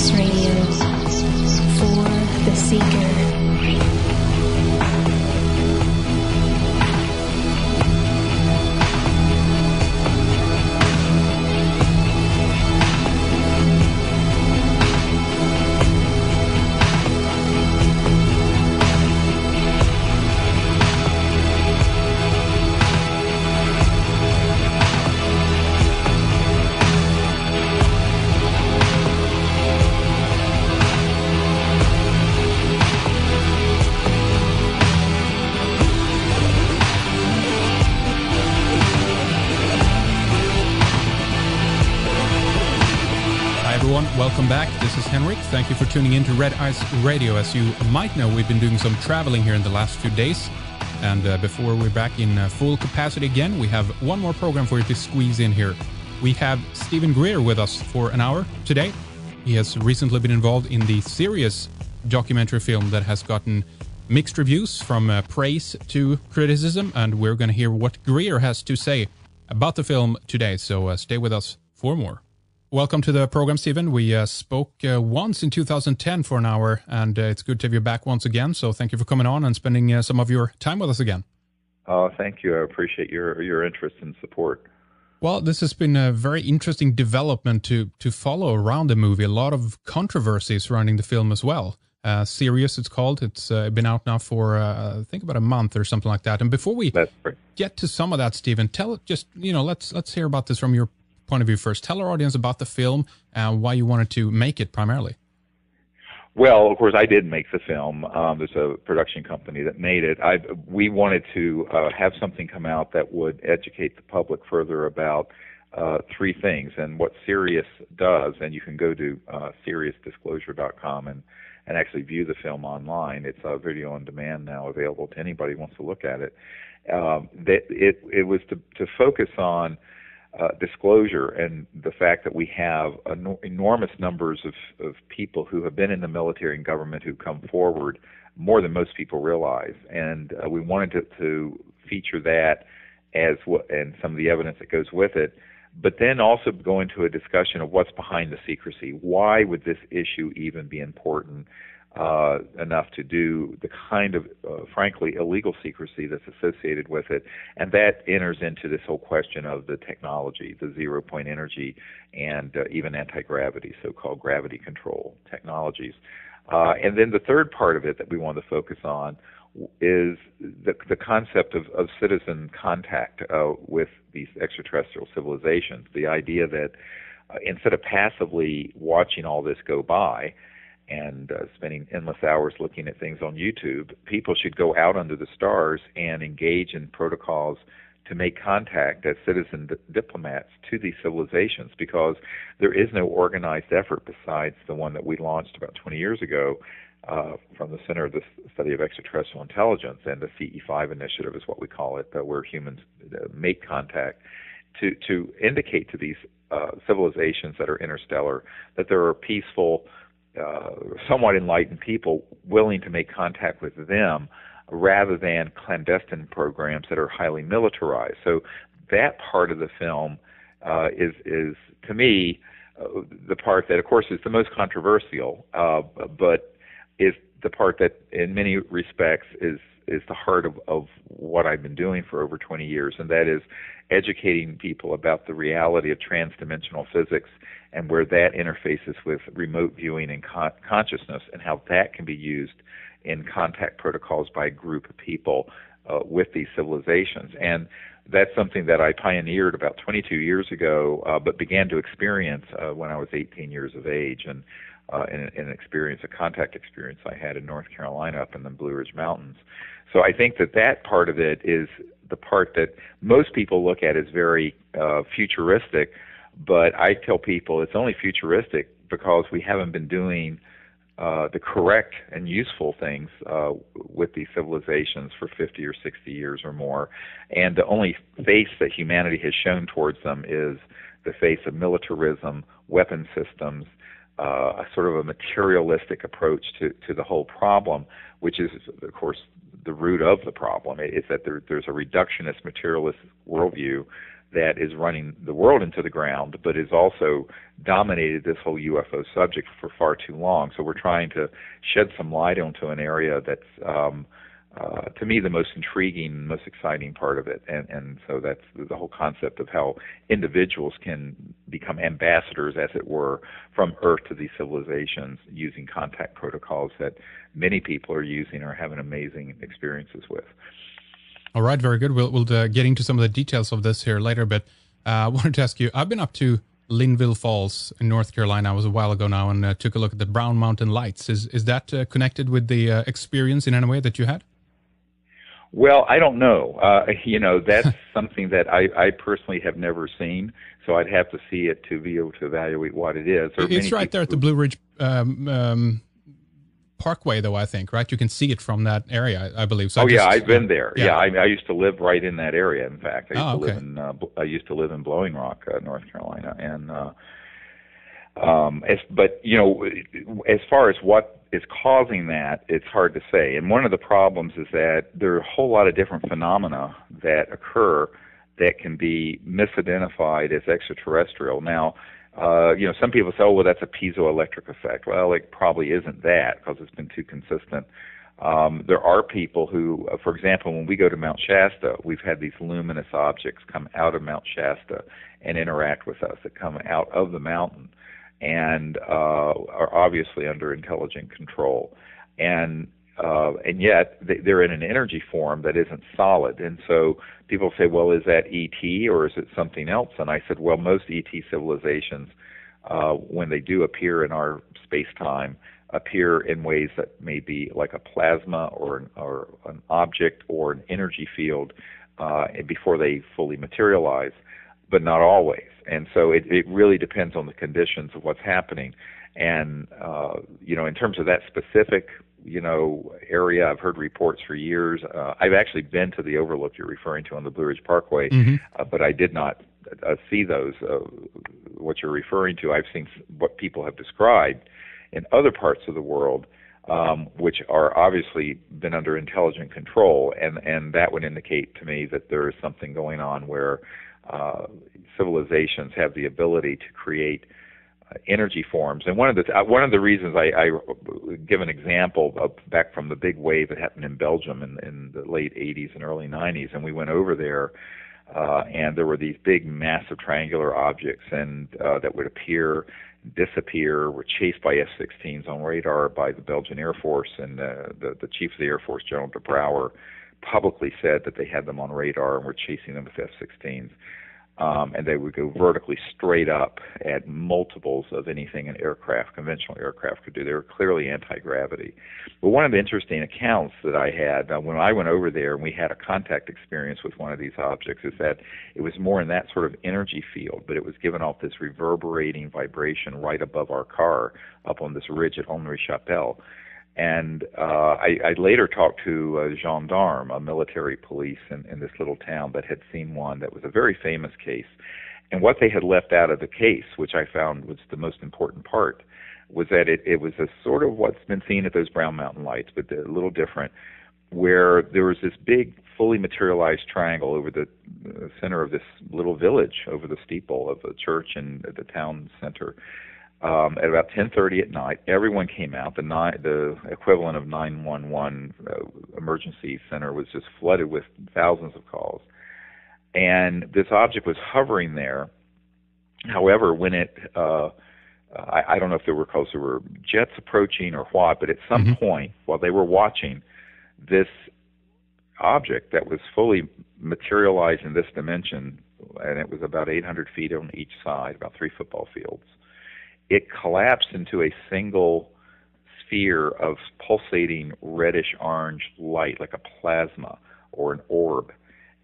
Space Radio for the Seeker. Welcome back. This is Henrik. Thank you for tuning in to Red Ice Radio. As you might know, we've been doing some traveling here in the last few days. And before we're back in full capacity again, we have one more program for you to squeeze in here. We have Stephen Greer with us for an hour today. He has recently been involved in the Sirius documentary film that has gotten mixed reviews from praise to criticism. And we're going to hear what Greer has to say about the film today. So stay with us for more. Welcome to the program, Stephen. We spoke once in 2010 for an hour, and it's good to have you back once again. So thank you for coming on and spending some of your time with us again. Thank you. I appreciate your interest and support. Well, this has been a very interesting development to follow around the movie. A lot of controversy surrounding the film as well. Sirius, it's called. It's been out now for, I think, about a month or something like that. And before we get to some of that, Stephen, let's hear about this from your point of view first. Tell our audience about the film and why you wanted to make it primarily. Well, of course, I did make the film. There's a production company that made it. We wanted to have something come out that would educate the public further about three things. And what Sirius does, and you can go to SiriusDisclosure.com and actually view the film online. It's video on demand now, available to anybody who wants to look at it. It was to focus on disclosure and the fact that we have enormous numbers of people who have been in the military and government who come forward more than most people realize, and we wanted to feature that as and some of the evidence that goes with it, but then also go into a discussion of what's behind the secrecy. Why would this issue even be important enough to do the kind of, frankly, illegal secrecy that's associated with it? And that enters into this whole question of the technology, the zero-point energy, and even anti-gravity, so-called gravity control technologies. And then the third part of it that we want to focus on is the concept of citizen contact with these extraterrestrial civilizations, the idea that instead of passively watching all this go by, and spending endless hours looking at things on YouTube, people should go out under the stars and engage in protocols to make contact as citizen diplomats to these civilizations, because there is no organized effort besides the one that we launched about 20 years ago from the Center of the Study of Extraterrestrial Intelligence, and the CE5 initiative is what we call it, where humans make contact to indicate to these civilizations that are interstellar that there are peaceful, somewhat enlightened people willing to make contact with them rather than clandestine programs that are highly militarized. So that part of the film is to me, the part that, of course, is the most controversial, but is the part that in many respects is the heart of what I've been doing for over 20 years, and that is educating people about the reality of transdimensional physics and where that interfaces with remote viewing and consciousness, and how that can be used in contact protocols by a group of people with these civilizations. And that's something that I pioneered about 22 years ago, but began to experience when I was 18 years of age, and in a contact experience I had in North Carolina up in the Blue Ridge Mountains. So I think that part of it is the part that most people look at as very futuristic, but I tell people it's only futuristic because we haven't been doing the correct and useful things with these civilizations for 50 or 60 years or more. And the only face that humanity has shown towards them is the face of militarism, weapon systems, a sort of a materialistic approach to the whole problem, which is, of course, the root of the problem. It's that there's a reductionist, materialist worldview that is running the world into the ground, but has also dominated this whole UFO subject for far too long. So we're trying to shed some light onto an area that's, to me, the most intriguing, most exciting part of it. And so that's the whole concept of how individuals can become ambassadors, as it were, from Earth to these civilizations using contact protocols that many people are using or having amazing experiences with. All right, very good. We'll get into some of the details of this here later, but I wanted to ask you, I've been up to Linville Falls in North Carolina. I was a while ago now and took a look at the Brown Mountain Lights. Is that connected with the experience in any way that you had? Well, I don't know. That's something that I personally have never seen, so I'd have to see it to be able to evaluate what it is. It's right there at the Blue Ridge Parkway, though, I think, right? You can see it from that area, I believe. So I've been there. Yeah, I used to live right in that area. In fact, I used to live in Blowing Rock, North Carolina, and as far as what is causing that, it's hard to say. And one of the problems is that there are a whole lot of different phenomena that occur that can be misidentified as extraterrestrial. Now, some people say, oh, well, that's a piezoelectric effect. Well, it probably isn't that because it's been too consistent. There are people who, for example, when we go to Mount Shasta, we've had these luminous objects come out of Mount Shasta and interact with us, that come out of the mountain and are obviously under intelligent control. And yet they're in an energy form that isn't solid. And so people say, well, is that ET or is it something else? And I said, well, most ET civilizations, when they do appear in our space-time, appear in ways that may be like a plasma or an object or an energy field before they fully materialize, but not always. And so it really depends on the conditions of what's happening. And, in terms of that specific, area, I've heard reports for years. I've actually been to the overlook you're referring to on the Blue Ridge Parkway, but I did not see those, what you're referring to. I've seen what people have described in other parts of the world, which are obviously been under intelligent control, and that would indicate to me that there is something going on where civilizations have the ability to create energy forms. And one of the reasons I give an example of back from the big wave that happened in Belgium in the late 80s and early 90s, and we went over there, and there were these big, massive triangular objects, and that would appear, disappear, were chased by F-16s on radar by the Belgian Air Force, and the Chief of the Air Force, General de Brouwer, publicly said that they had them on radar and were chasing them with F-16s. And they would go vertically straight up at multiples of anything an aircraft, conventional aircraft, could do. They were clearly anti-gravity. But one of the interesting accounts that I had when I went over there and we had a contact experience with one of these objects is that it was more in that sort of energy field, but it was giving off this reverberating vibration right above our car up on this ridge at Henri Chapelle. And I later talked to a gendarme, a military police in this little town that had seen one that was a very famous case. And what they had left out of the case, which I found was the most important part, was that it was a sort of what's been seen at those Brown Mountain Lights, but a little different, where there was this big, fully materialized triangle over the center of this little village, over the steeple of a church in the town center. At about 10:30 at night, everyone came out. The equivalent of 911 emergency center was just flooded with thousands of calls. And this object was hovering there. However, when it, I don't know if there were jets approaching or what, but at some point, while they were watching, this object that was fully materialized in this dimension, and it was about 800 feet on each side, about 3 football fields, it collapsed into a single sphere of pulsating reddish-orange light, like a plasma or an orb.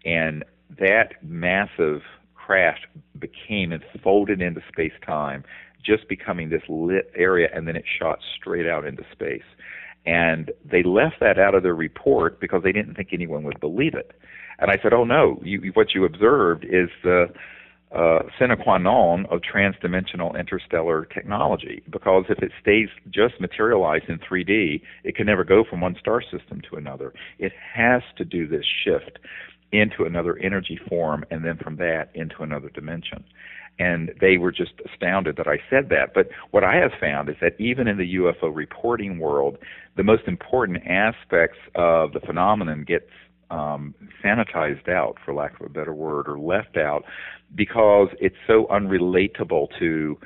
And that massive craft became and folded into space-time, just becoming this lit area, and then it shot straight out into space. And they left that out of their report because they didn't think anyone would believe it. And I said, oh, no, what you observed is the sine qua non of transdimensional interstellar technology, because if it stays just materialized in 3D, it can never go from one star system to another. It has to do this shift. into another energy form, and then from that into another dimension. And they were just astounded that I said that. But what I have found is that even in the UFO reporting world, the most important aspects of the phenomenon gets sanitized out, for lack of a better word, or left out, because it's so unrelatable to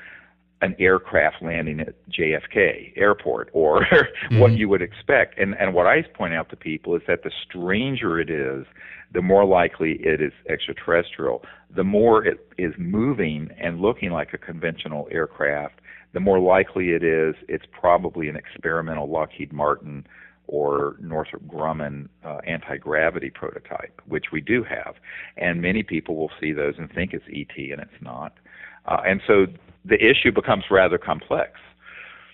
an aircraft landing at JFK Airport or what you would expect. And what I point out to people is that the stranger it is, the more likely it is extraterrestrial. The more it is moving and looking like a conventional aircraft, the more likely it is it's probably an experimental Lockheed Martin or Northrop Grumman anti-gravity prototype, which we do have. And many people will see those and think it's ET, and it's not. And so the issue becomes rather complex.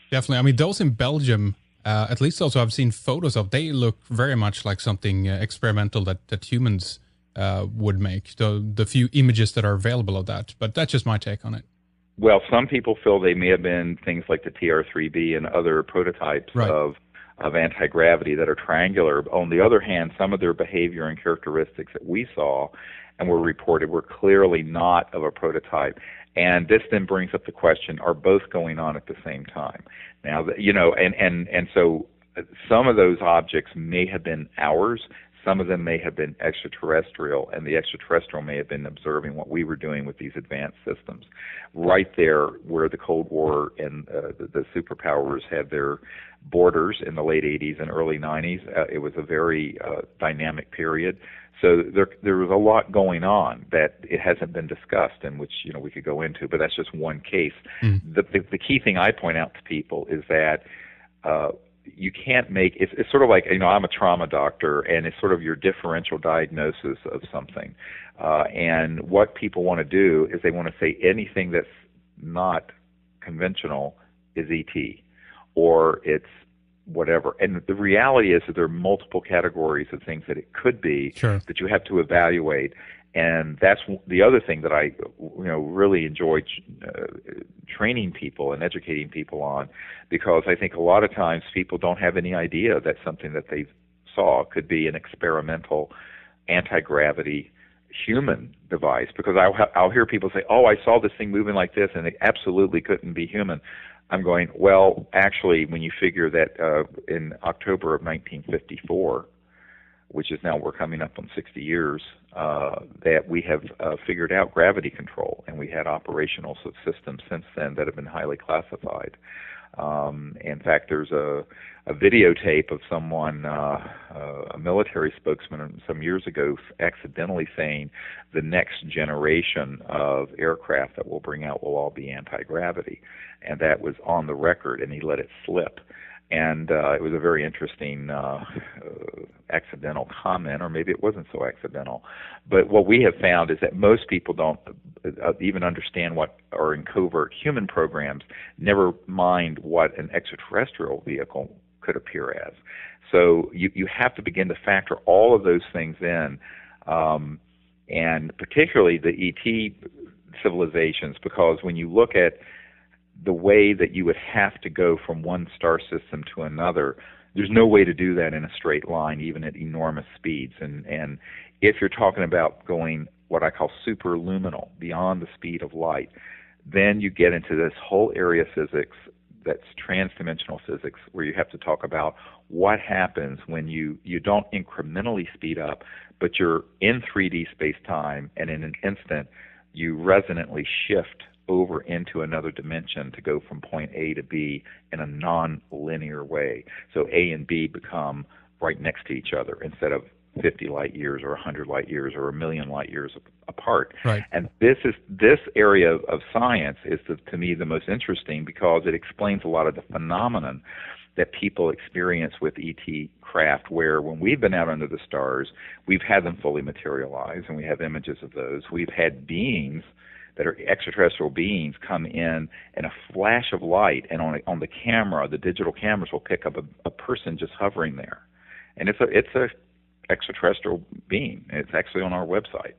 Definitely. I mean, those in Belgium, at least also I've seen photos of, they look very much like something experimental that humans would make, the few images that are available of that. But that's just my take on it. Well, some people feel they may have been things like the TR-3B and other prototypes of anti-gravity that are triangular. On the other hand, some of their behavior and characteristics that we saw and were reported were clearly not of a prototype. And this then brings up the question, are both going on at the same time? Now, you know, and so some of those objects may have been ours, some of them may have been extraterrestrial, and the extraterrestrial may have been observing what we were doing with these advanced systems. Right there where the Cold War and the superpowers had their borders in the late 80s and early 90s, it was a very dynamic period. So there was a lot going on that it hasn't been discussed, and which, you know, we could go into, but that's just one case. The key thing I point out to people is that you can't make it's sort of like, you know, I'm a trauma doctor, and it's sort of your differential diagnosis of something. And what people want to do is they want to say anything that's not conventional is ET, or it's whatever. And the reality is that there are multiple categories of things that it could be that you have to evaluate. And that's the other thing that I, really enjoy training people and educating people on, because I think a lot of times people don't have any idea that something that they saw could be an experimental anti-gravity human device. Because I'll hear people say, "Oh, I saw this thing moving like this, and it absolutely couldn't be human." I'm going, well, actually, when you figure that in October of 1954, which is now we're coming up on 60 years, that we have figured out gravity control, and we had operational systems since then that have been highly classified. In fact, there's a videotape of someone, a military spokesman some years ago, accidentally saying the next generation of aircraft that we'll bring out will all be anti-gravity. And that was on the record, and he let it slip. And it was a very interesting accidental comment, or maybe it wasn't so accidental. But what we have found is that most people don't even understand what are in covert human programs, never mind what an extraterrestrial vehicle could appear as. So you have to begin to factor all of those things in, and particularly the ET civilizations, because when you look at the way that you would have to go from one star system to another, there's no way to do that in a straight line, even at enormous speeds. And if you're talking about going what I call superluminal, beyond the speed of light, then you get into this whole area of physics that's transdimensional physics, where you have to talk about what happens when you don't incrementally speed up, but you're in 3D space-time, and in an instant you resonantly shift over into another dimension to go from point A to B in a non-linear way. So A and B become right next to each other instead of 50 light years or 100 light years or 1,000,000 light years apart. Right. And this area of science is, to me, the most interesting, because it explains a lot of the phenomenon that people experience with ET craft, where when we've been out under the stars, we've had them fully materialize, and we have images of those. We've had beings that are extraterrestrial beings come in a flash of light, and on the camera, the digital cameras will pick up a person just hovering there, and it's a extraterrestrial being. It's actually on our website.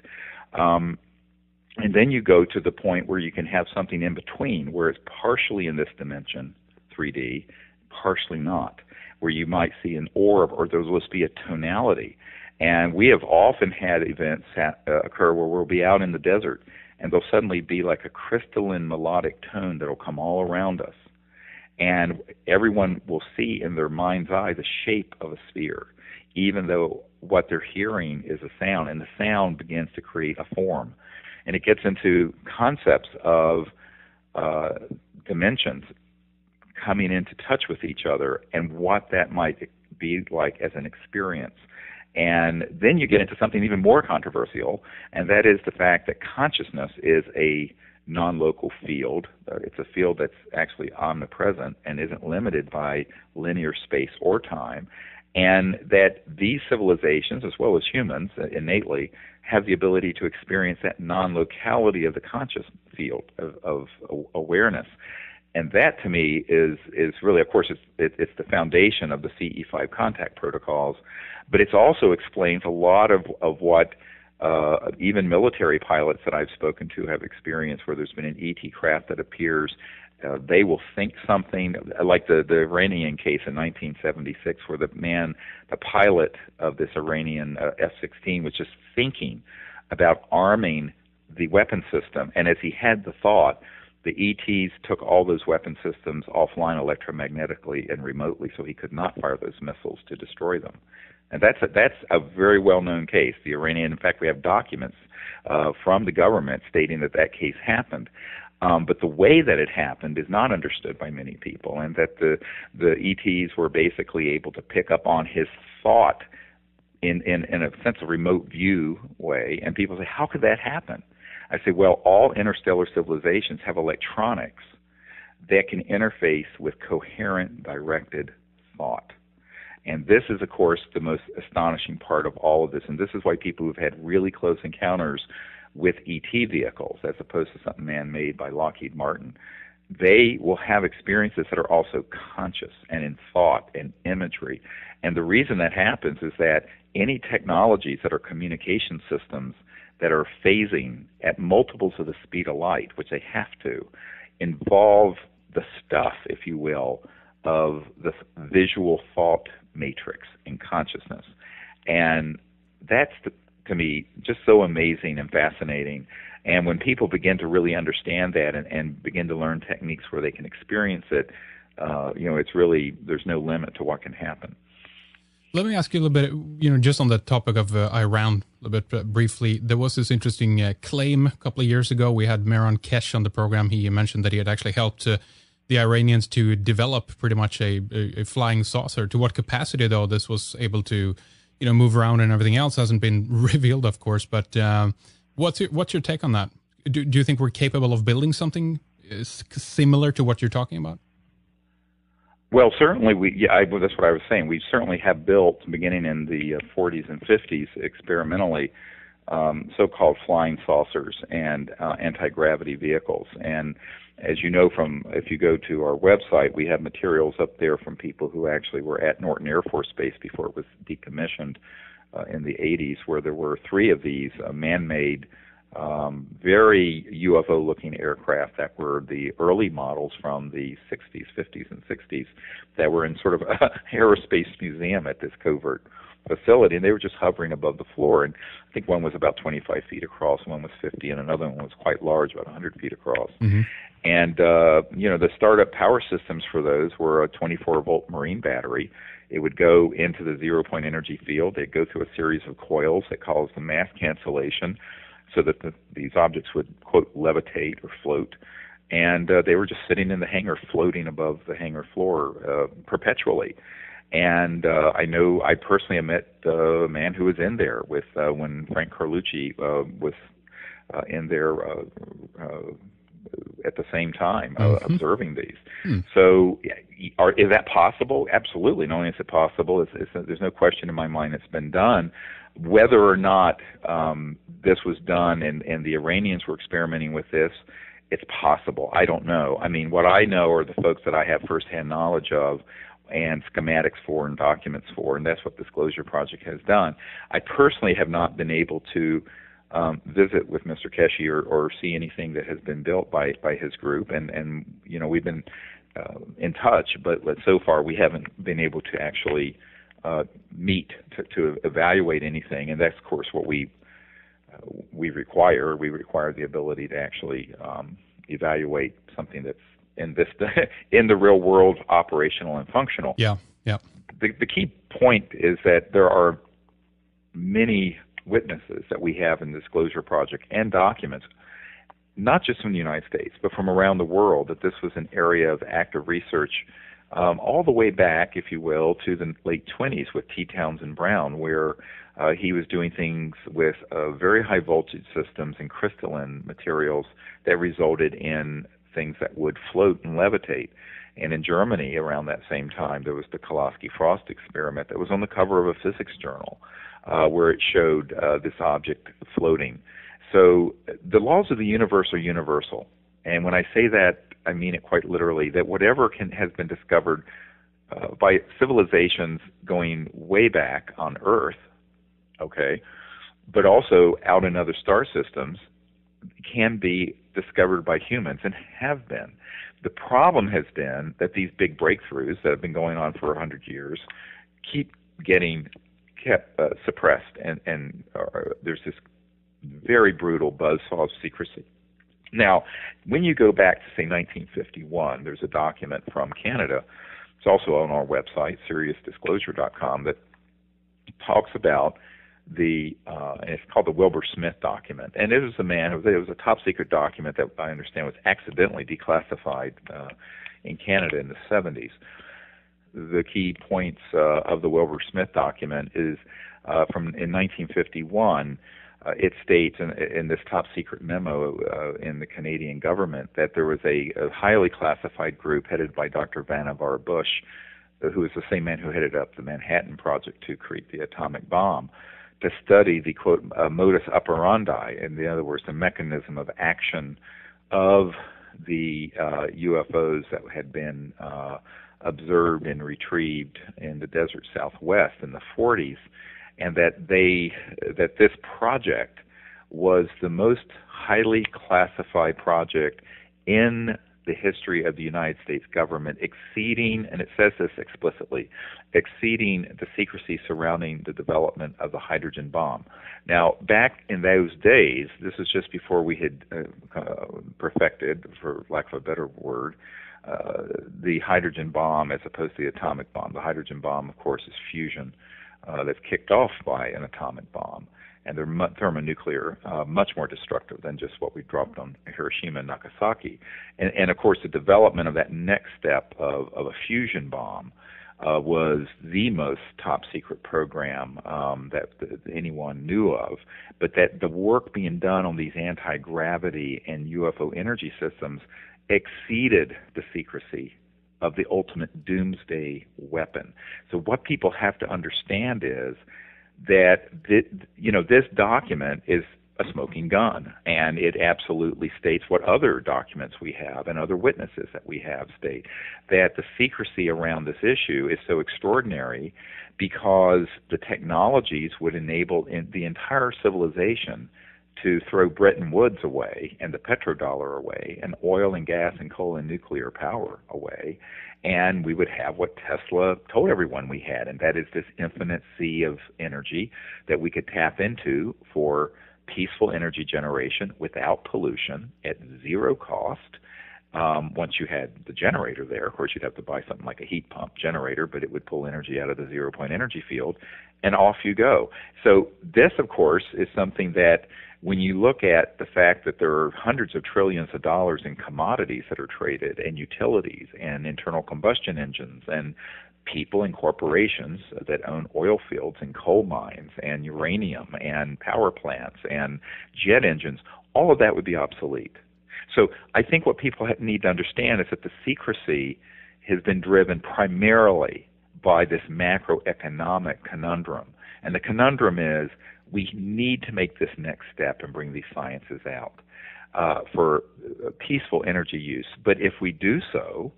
And then you go to the point where you can have something in between, where it's partially in this dimension, 3D, partially not, where you might see an orb, or there will be a tonality. And we have often had events occur where we'll be out in the desert, and there'll suddenly be like a crystalline melodic tone that'll come all around us. And everyone will see in their mind's eye the shape of a sphere, even though what they're hearing is a sound, and the sound begins to create a form. And it gets into concepts of dimensions coming into touch with each other and what that might be like as an experience. And then you get into something even more controversial, and that is the fact that consciousness is a non-local field. It's a field that's actually omnipresent and isn't limited by linear space or time, and that these civilizations, as well as humans innately, have the ability to experience that non-locality of the conscious field of awareness. And that, to me, is really, of course, it's the foundation of the CE5 contact protocols, but it also explains a lot of what even military pilots that I've spoken to have experienced, where there's been an ET craft that appears. They will think something, like the Iranian case in 1976, where the pilot of this Iranian F-16 was just thinking about arming the weapon system, and as he had the thought, the ETs took all those weapon systems offline electromagnetically and remotely, so he could not fire those missiles to destroy them. And that's a very well-known case. The Iranian, in fact, we have documents from the government stating that case happened. But the way that it happened is not understood by many people, and that the ETs were basically able to pick up on his thought in a sense of remote view way. And people say, how could that happen? I say, well, all interstellar civilizations have electronics that can interface with coherent, directed thought. And this is, of course, the most astonishing part of all of this. And this is why people who've had really close encounters with ET vehicles, as opposed to something man-made by Lockheed Martin, they will have experiences that are also conscious and in thought and imagery. And the reason that happens is that any technologies that are communication systems that are phasing at multiples of the speed of light, which they have to, involve the stuff, if you will, of the visual thought matrix in consciousness. And that's, to me, just so amazing and fascinating. And when people begin to really understand that and begin to learn techniques where they can experience it, it's really, there's no limit to what can happen. Let me ask you a little bit, just on the topic of Iran, a little bit briefly. There was this interesting claim a couple of years ago. We had Mehran Kesh on the program. He mentioned that he had actually helped the Iranians to develop pretty much a flying saucer. To what capacity, though, this was able to, move around and everything else hasn't been revealed, of course. But what's your take on that? Do you think we're capable of building something similar to what you're talking about? Well, certainly, that's what I was saying. We certainly have built, beginning in the 40s and 50s, experimentally, so-called flying saucers and anti-gravity vehicles. And as you know, if you go to our website, we have materials up there from people who actually were at Norton Air Force Base before it was decommissioned in the 80s, where there were 3 of these man-made, very UFO-looking aircraft that were the early models from the 60s, 50s, and 60s that were in sort of an aerospace museum at this covert facility, and they were just hovering above the floor. And I think one was about 25 feet across, one was 50, and another one was quite large, about 100 feet across. Mm-hmm. And, the startup power systems for those were a 24-volt marine battery. It would go into the zero-point energy field. They'd go through a series of coils that caused the mass cancellation, so that these objects would, quote, levitate or float. And they were just sitting in the hangar, floating above the hangar floor perpetually. And I personally have met the man who was in there with when Frank Carlucci was in there at the same time observing these. So is that possible? Absolutely. Not only is it possible, there's no question in my mind it's been done. Whether or not this was done and the Iranians were experimenting with this, it's possible. I don't know. I mean, what I know are the folks that I have firsthand knowledge of and schematics for and documents for, and that's what Disclosure Project has done. I personally have not been able to visit with Mr. Keshi or see anything that has been built by his group, and we've been in touch, but so far we haven't been able to actually meet to evaluate anything, and that's of course what we require. We require the ability to actually evaluate something that's in the real world, operational and functional. Yeah, yeah. The key point is that there are many witnesses that we have in the Disclosure Project and documents, not just from the United States, but from around the world, that this was an area of active research all the way back, if you will, to the late 20s with T. Townsend Brown, where he was doing things with very high voltage systems and crystalline materials that resulted in things that would float and levitate. And in Germany, around that same time, there was the Kolaski-Frost experiment that was on the cover of a physics journal, where it showed this object floating. So the laws of the universe are universal. And when I say that, I mean it quite literally, that whatever has been discovered by civilizations going way back on Earth, okay, but also out in other star systems, can be discovered by humans and have been. The problem has been that these big breakthroughs that have been going on for 100 years keep getting suppressed, and there's this very brutal buzzsaw of secrecy. Now, when you go back to, say, 1951, there's a document from Canada. It's also on our website, SiriusDisclosure.com, that talks about and it's called the Wilbur-Smith document. And it was it was a top-secret document that I understand was accidentally declassified in Canada in the 70s. The key points of the Wilbur-Smith document is in 1951, it states in this top-secret memo in the Canadian government that there was a highly classified group headed by Dr. Vannevar Bush, who is the same man who headed up the Manhattan Project to create the atomic bomb, to study the, quote, modus operandi, in other words, the mechanism of action of the UFOs that had been observed and retrieved in the desert Southwest in the 40s, and that this project was the most highly classified project in the history of the United States government, exceeding, and it says this explicitly, exceeding the secrecy surrounding the development of the hydrogen bomb. Now, back in those days, this is just before we had perfected, for lack of a better word, the hydrogen bomb as opposed to the atomic bomb. The hydrogen bomb, of course, is fusion that's kicked off by an atomic bomb. And they're thermonuclear, much more destructive than just what we dropped on Hiroshima and Nagasaki. And of course, the development of that next step of a fusion bomb was the most top-secret program that anyone knew of. But that the work being done on these anti-gravity and UFO energy systems exceeded the secrecy of the ultimate doomsday weapon. So what people have to understand is that this document is a smoking gun, and it absolutely states what other documents we have and other witnesses that we have state, that the secrecy around this issue is so extraordinary because the technologies would enable the entire civilization to throw Bretton Woods away and the petrodollar away and oil and gas and coal and nuclear power away, and we would have what Tesla told everyone we had, and that is this infinite sea of energy that we could tap into for peaceful energy generation without pollution at zero cost. Once you had the generator there, of course, you'd have to buy something like a heat pump generator, but it would pull energy out of the zero-point energy field, and off you go. So this, of course, is something that when you look at the fact that there are hundreds of trillions of dollars in commodities that are traded, and utilities, and internal combustion engines, and people and corporations that own oil fields and coal mines and uranium and power plants and jet engines, all of that would be obsolete. So I think what people need to understand is that the secrecy has been driven primarily by this macroeconomic conundrum. And the conundrum is we need to make this next step and bring these sciences out for peaceful energy use. But if we do so,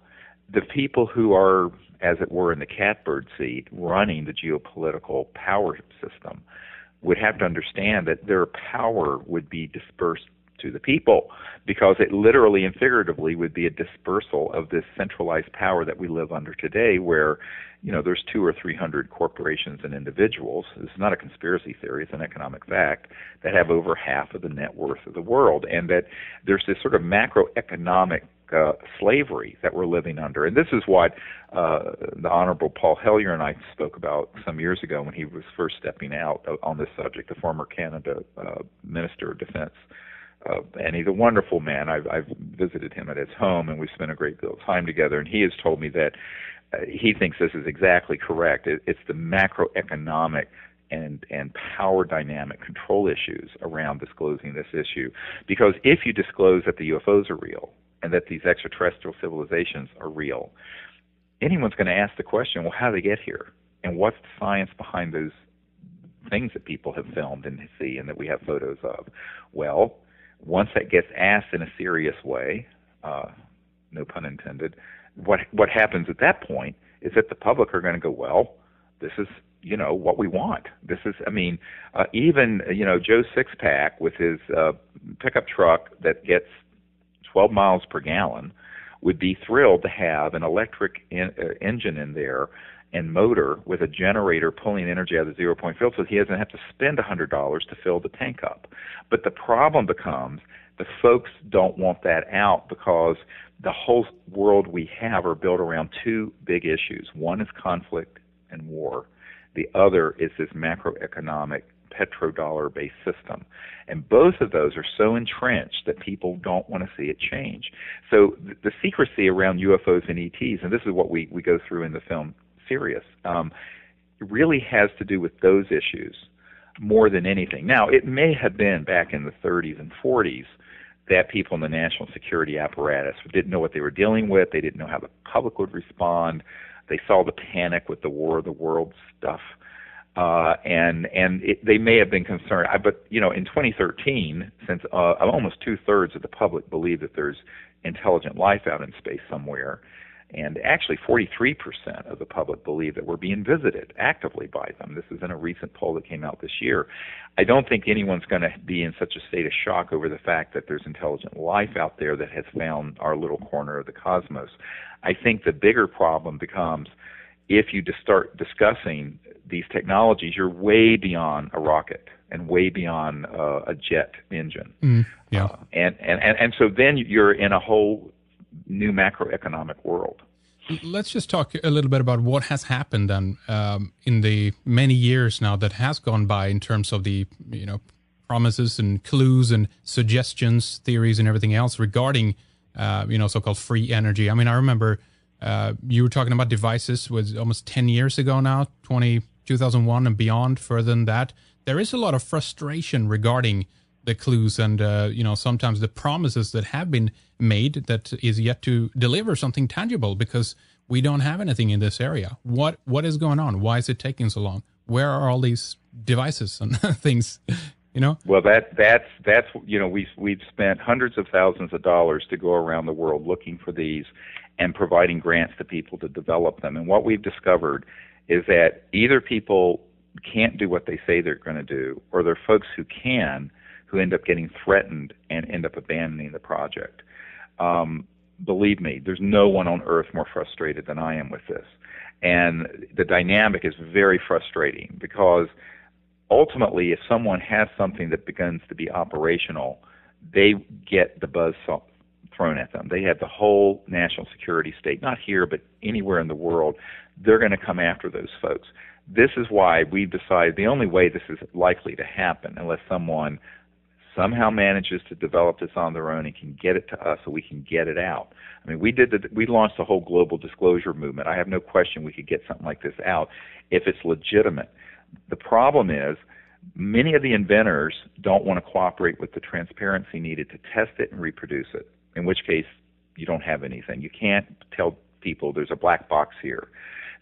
the people who are, as it were, in the catbird seat running the geopolitical power system would have to understand that their power would be dispersed to the people, because it literally and figuratively would be a dispersal of this centralized power that we live under today, where there's 200 or 300 corporations and individuals. This is not a conspiracy theory, it's an economic fact, that have over half of the net worth of the world, and that there's this sort of macroeconomic slavery that we're living under. And this is what the Honorable Paul Hellyer and I spoke about some years ago when he was first stepping out on this subject, the former Canada Minister of Defense. And he's a wonderful man. I've visited him at his home, and we spent a great deal of time together, and he has told me that he thinks this is exactly correct. It's the macroeconomic and power dynamic control issues around disclosing this issue. Because if you disclose that the UFOs are real and that these extraterrestrial civilizations are real, anyone's going to ask the question, well, how did they get here? And what's the science behind those things that people have filmed and see and that we have photos of? Well, once that gets asked in a serious way, no pun intended, what happens at that point is that the public are going to go, well, this is what we want. This is, even Joe Sixpack with his pickup truck that gets 12 miles per gallon would be thrilled to have an electric engine in there and motor with a generator pulling energy out of the zero-point field, so he doesn't have to spend $100 to fill the tank up. But the problem becomes the folks don't want that out, because the whole world we have are built around two big issues. One is conflict and war. The other is this macroeconomic petrodollar-based system. And both of those are so entrenched that people don't want to see it change. So the secrecy around UFOs and ETs, and this is what we go through in the film Sirius, really has to do with those issues more than anything. Now, it may have been back in the 30s and 40s that people in the national security apparatus didn't know what they were dealing with. They didn't know how the public would respond. They saw the panic with the War of the Worlds stuff. They may have been concerned. But, in 2013, since almost two-thirds of the public believe that there's intelligent life out in space somewhere, and actually 43% of the public believe that we're being visited actively by them. This is in a recent poll that came out this year. I don't think anyone's going to be in such a state of shock over the fact that there's intelligent life out there that has found our little corner of the cosmos. I think the bigger problem becomes if you just start discussing these technologies, you're way beyond a rocket and way beyond a jet engine. And so then you're in a whole new macroeconomic world. Let's just talk a little bit about what has happened then in the many years now that has gone by in terms of the promises and clues and suggestions, theories, and everything else regarding so-called free energy. I remember you were talking about devices was almost 10 years ago now, 2001 and beyond, further than that. There is a lot of frustration regarding the clues and, sometimes the promises that have been made that is yet to deliver something tangible because we don't have anything in this area. What is going on? Why is it taking so long? Where are all these devices and things, Well, that's we've spent hundreds of thousands of dollars to go around the world looking for these and providing grants to people to develop them. And what we've discovered is that either people can't do what they say they're going to do, or there are folks who can, who end up getting threatened and end up abandoning the project. Believe me, there's no one on earth more frustrated than I am with this. And the dynamic is very frustrating because ultimately if someone has something that begins to be operational, they get the buzz thrown at them. They have the whole national security state, not here, but anywhere in the world. They're going to come after those folks. This is why we've decided the only way this is likely to happen, unless someone somehow manages to develop this on their own and can get it to us so we can get it out. We launched the whole global disclosure movement. I have no question we could get something like this out if it's legitimate. The problem is many of the inventors don't want to cooperate with the transparency needed to test it and reproduce it, in which case you don't have anything. You can't tell people there's a black box here.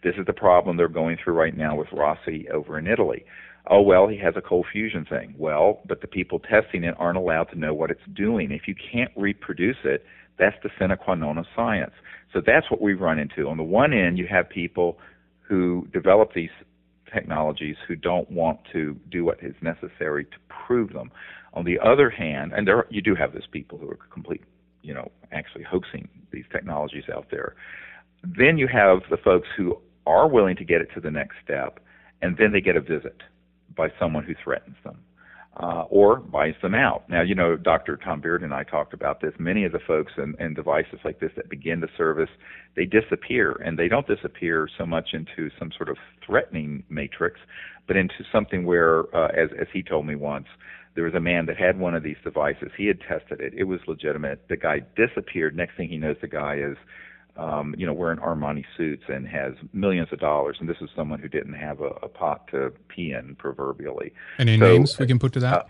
This is the problem they're going through right now with Rossi over in Italy. Oh, well, he has a cold fusion thing. Well, but the people testing it aren't allowed to know what it's doing. If you can't reproduce it, that's the sine qua non of science. So that's what we've run into. On the one end, you have people who develop these technologies who don't want to do what is necessary to prove them. On the other hand, and there you do have those people who are actually hoaxing these technologies out there. Then you have the folks who are willing to get it to the next step, and then they get a visit by someone who threatens them or buys them out. Now, Dr. Tom Beard and I talked about this. Many of the folks and devices like this that begin to service, they disappear, and they don't disappear so much into some sort of threatening matrix, but into something where, as he told me once, there was a man that had one of these devices. He had tested it. It was legitimate. The guy disappeared. Next thing he knows, the guy is wearing Armani suits and has millions of dollars. And this is someone who didn't have a pot to pee in, proverbially. Any names we can put to that?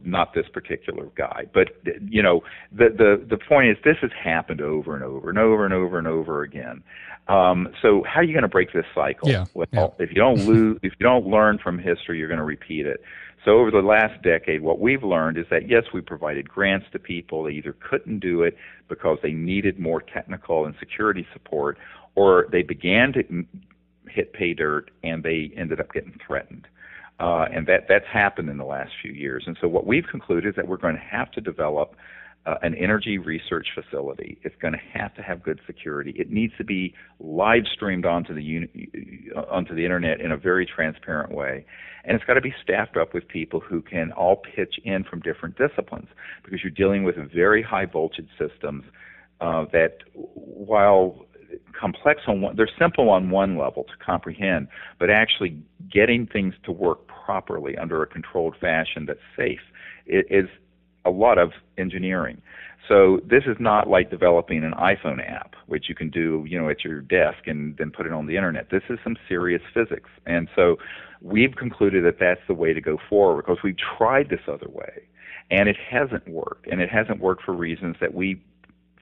Not this particular guy, but the point is, this has happened over and over and over and over and over again. So how are you going to break this cycle? Yeah. Well, if you don't learn from history, you're going to repeat it. So over the last decade, what we've learned is that, yes, we provided grants to people. They either couldn't do it because they needed more technical and security support, or they began to hit pay dirt and they ended up getting threatened. And that's happened in the last few years. And so what we've concluded is that we're going to have to develop an energy research facility. It's going to have good security. It needs to be live streamed onto the internet in a very transparent way. And it's got to be staffed up with people who can all pitch in from different disciplines, because you're dealing with very high voltage systems that, while complex they're simple on one level to comprehend, but actually getting things to work properly under a controlled fashion that's safe is a lot of engineering. So this is not like developing an iPhone app, which you can do, at your desk and then put it on the internet. This is some serious physics. And so we've concluded that that's the way to go forward, because we've tried this other way and it hasn't worked. And it hasn't worked for reasons that we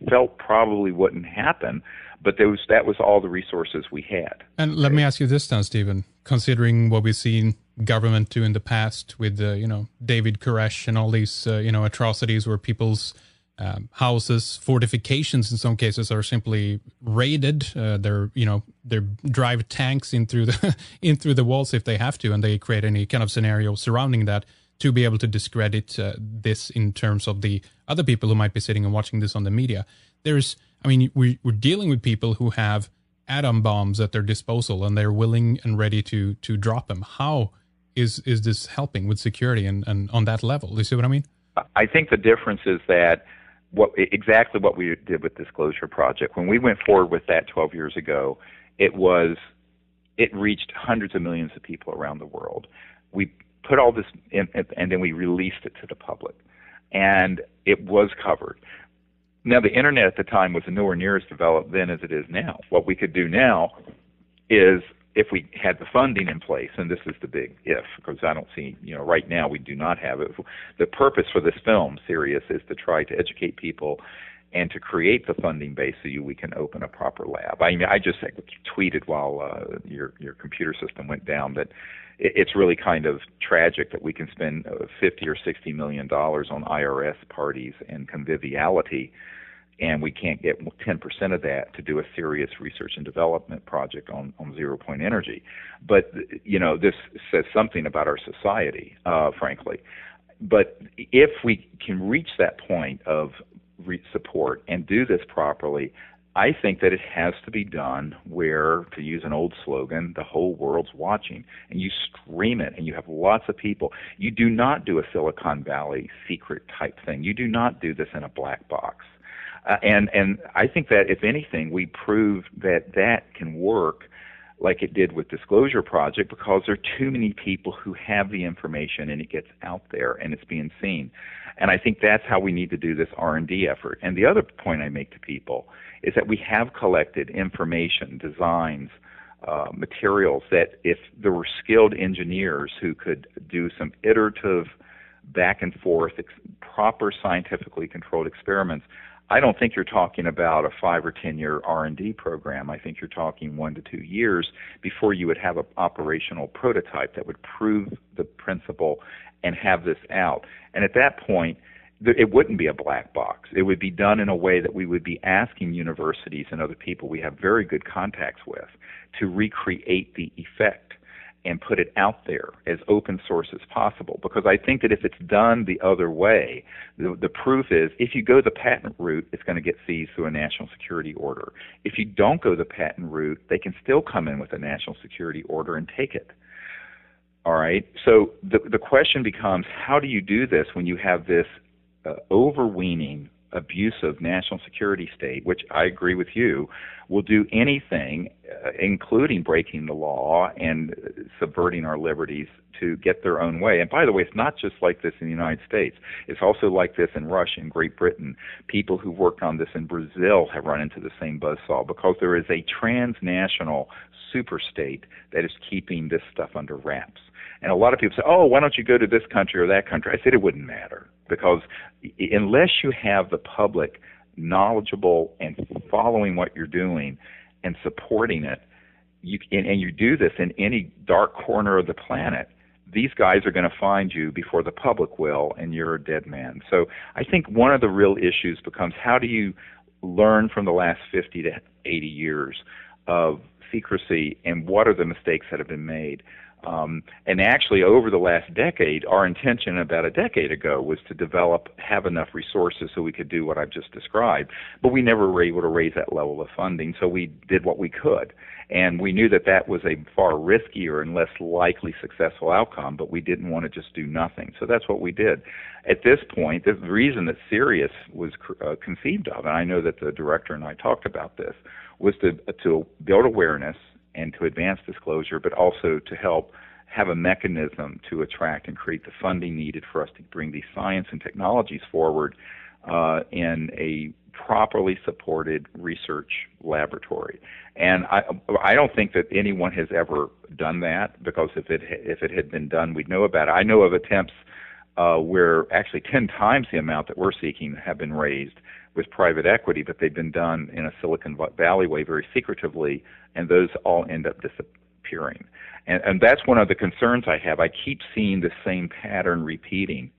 felt probably wouldn't happen, but that was all the resources we had. And let me ask you this then, Stephen, considering what we've seen government do in the past with, David Koresh and all these, atrocities where people's houses, fortifications in some cases, are simply raided. They drive tanks in through the walls if they have to, and they create any kind of scenario surrounding that to be able to discredit this in terms of the other people who might be sitting and watching this on the media. We're dealing with people who have atom bombs at their disposal, and they're willing and ready to drop them. How is this helping with security and on that level? Do you see what I mean? I think the difference is that exactly what we did with Disclosure Project. When we went forward with that 12 years ago, it reached hundreds of millions of people around the world. We put all this in, and then we released it to the public, and it was covered. Now, the internet at the time was nowhere near as developed then as it is now. What we could do now is, if we had the funding in place, and this is the big if, because I don't see, right now we do not have it. The purpose for this film, Sirius, is to try to educate people and to create the funding base so we can open a proper lab. I just tweeted while your computer system went down that it's really kind of tragic that we can spend $50 or $60 million on IRS parties and conviviality, and we can't get 10% of that to do a serious research and development project on zero-point energy. But, this says something about our society, frankly. But if we can reach that point of support and do this properly, I think that it has to be done where, to use an old slogan, the whole world's watching, and you stream it, and you have lots of people. You do not do a Silicon Valley secret type thing. You do not do this in a black box. And I think that, if anything, we proved that can work like it did with Disclosure Project, because there are too many people who have the information and it gets out there and it's being seen. And I think that's how we need to do this R&D effort. And the other point I make to people is that we have collected information, designs, materials that, if there were skilled engineers who could do some iterative back and forth, proper scientifically controlled experiments, I don't think you're talking about a 5 or 10 year R&D program. I think you're talking 1 to 2 years before you would have an operational prototype that would prove the principle and have this out. And at that point, it wouldn't be a black box. It would be done in a way that we would be asking universities and other people we have very good contacts with to recreate the effect. and put it out there as open source as possible. Because I think that if it's done the other way, the proof is if you go the patent route, it's going to get seized through a national security order. If you don't go the patent route, they can still come in with a national security order and take it. All right? So the question becomes, how do you do this when you have this overweening, abusive national security state, which I agree with you, will do anything, including breaking the law and subverting our liberties to get their own way. And by the way, it's not just like this in the United States. It's also like this in Russia and Great Britain. People who worked on this in Brazil have run into the same buzzsaw because there is a transnational superstate that is keeping this stuff under wraps. And a lot of people say, oh, why don't you go to this country or that country? I said it wouldn't matter, because unless you have the public knowledgeable and following what you're doing and supporting it, and you do this in any dark corner of the planet, these guys are going to find you before the public will, and you're a dead man. So I think one of the real issues becomes, how do you learn from the last 50 to 80 years of secrecy, and what are the mistakes that have been made? And actually, over the last decade, our intention about a decade ago was to have enough resources so we could do what I've just described. But we never were able to raise that level of funding, so we did what we could. And we knew that that was a far riskier and less likely successful outcome, but we didn't want to just do nothing. So that's what we did. At this point, the reason that Sirius was conceived of, and I know that the director and I talked about this, was to build awareness and to advance disclosure, but also to help have a mechanism to attract and create the funding needed for us to bring these science and technologies forward in a properly supported research laboratory. And I don't think that anyone has ever done that, because if it had been done, we'd know about it. I know of attempts where actually 10 times the amount that we're seeking have been raised with private equity, but they've been done in a Silicon Valley way, very secretively, and those all end up disappearing. And that's one of the concerns I have. I keep seeing the same pattern repeating.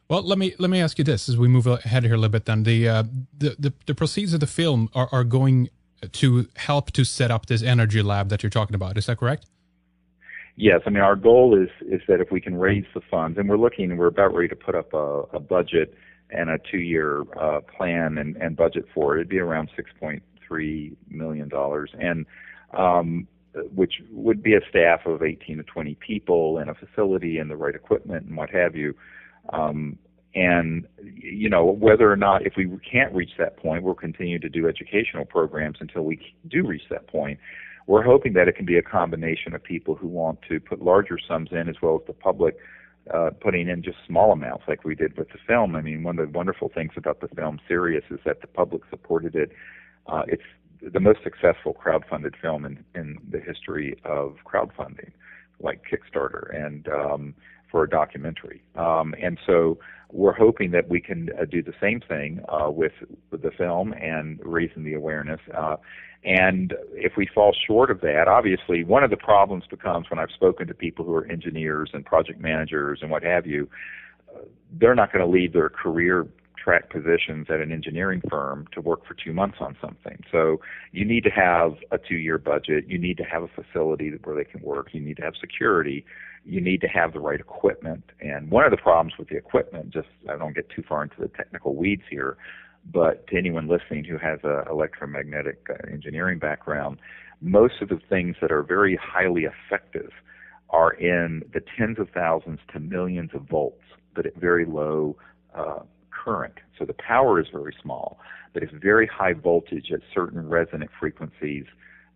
Well, let me ask you this as we move ahead here a little bit. Then the proceeds of the film are going to help to set up this energy lab that you're talking about. Is that correct? Yes. I mean, our goal is that if we can raise the funds, and we're about ready to put up a budget and a 2-year plan and budget for it. It'd be around $6.3 million, and which would be a staff of 18 to 20 people and a facility and the right equipment and what have you. And, you know, whether or not, if we can't reach that point, we'll continue to do educational programs until we do reach that point. We're hoping that it can be a combination of people who want to put larger sums in, as well as the public putting in just small amounts like we did with the film. I mean, one of the wonderful things about the film Sirius is that the public supported it. It's the most successful crowdfunded film in the history of crowdfunding, like Kickstarter, and for a documentary. And so we're hoping that we can do the same thing with the film and raising the awareness. And if we fall short of that, obviously one of the problems becomes, when I've spoken to people who are engineers and project managers and what have you, they're not going to leave their career track positions at an engineering firm to work for 2 months on something. So you need to have a 2-year budget. You need to have a facility where they can work. You need to have security. You need to have the right equipment. And one of the problems with the equipment, just I don't get too far into the technical weeds here, but to anyone listening who has an electromagnetic engineering background, most of the things that are very highly effective are in the tens of thousands to millions of volts, but at very low current. So the power is very small, but it's very high voltage at certain resonant frequencies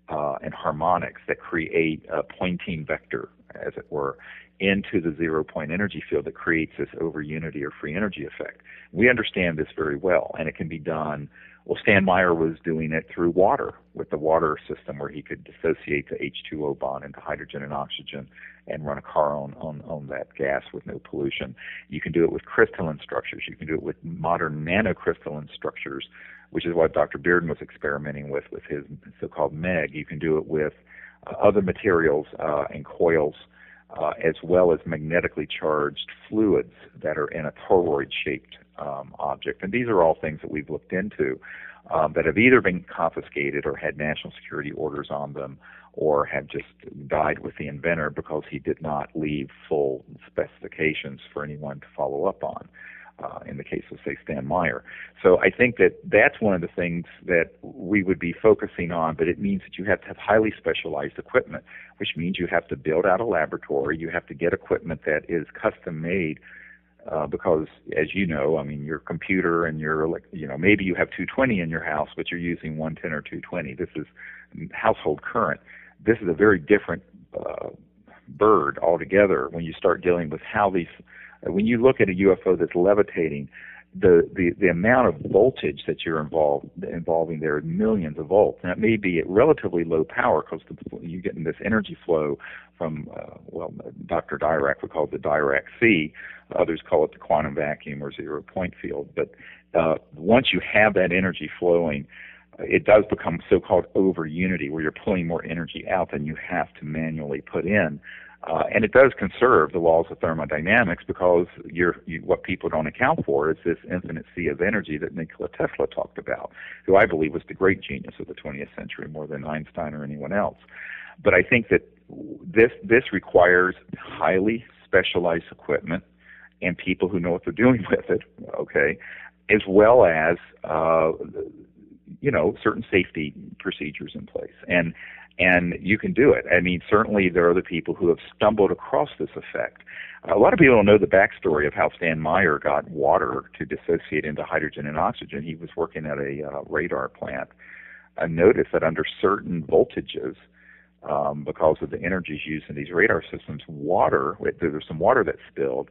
and harmonics that create a pointing vector, as it were, into the zero-point energy field that creates this over-unity or free energy effect. We understand this very well, and it can be done. Well, Stan Meyer was doing it through water, with the water system, where he could dissociate the H2O bond into hydrogen and oxygen and run a car on that gas with no pollution. You can do it with crystalline structures. You can do it with modern nanocrystalline structures, which is what Dr. Bearden was experimenting with his so-called MEG. You can do it with other materials and coils, as well as magnetically charged fluids that are in a toroid-shaped object. And these are all things that we've looked into that have either been confiscated or had national security orders on them, or have just died with the inventor because he did not leave full specifications for anyone to follow up on, in the case of, say, Stan Meyer. So I think that that's one of the things that we would be focusing on, but it means that you have to have highly specialized equipment, which means you have to build out a laboratory, you have to get equipment that is custom-made, because, as you know, I mean, your computer and your, maybe you have 220 in your house, but you're using 110 or 220. This is household current. This is a very different bird altogether when you start dealing with how these. When you look at a UFO that's levitating, the amount of voltage that you're involving there is millions of volts. And it may be at relatively low power because you're getting this energy flow from, Dr. Dirac would call it the Dirac sea. Others call it the quantum vacuum or zero point field. But once you have that energy flowing, it does become so-called over unity, where you're pulling more energy out than you have to manually put in. And it does conserve the laws of thermodynamics, because what people don't account for is this infinite sea of energy that Nikola Tesla talked about, who I believe was the great genius of the 20th century, more than Einstein or anyone else. But I think that this requires highly specialized equipment and people who know what they're doing with it, okay, as well as certain safety procedures in place. And you can do it. I mean, certainly there are other people who have stumbled across this effect. A lot of people don't know the backstory of how Stan Meyer got water to dissociate into hydrogen and oxygen. He was working at a radar plant and noticed that under certain voltages, because of the energies used in these radar systems, there was some water that spilled,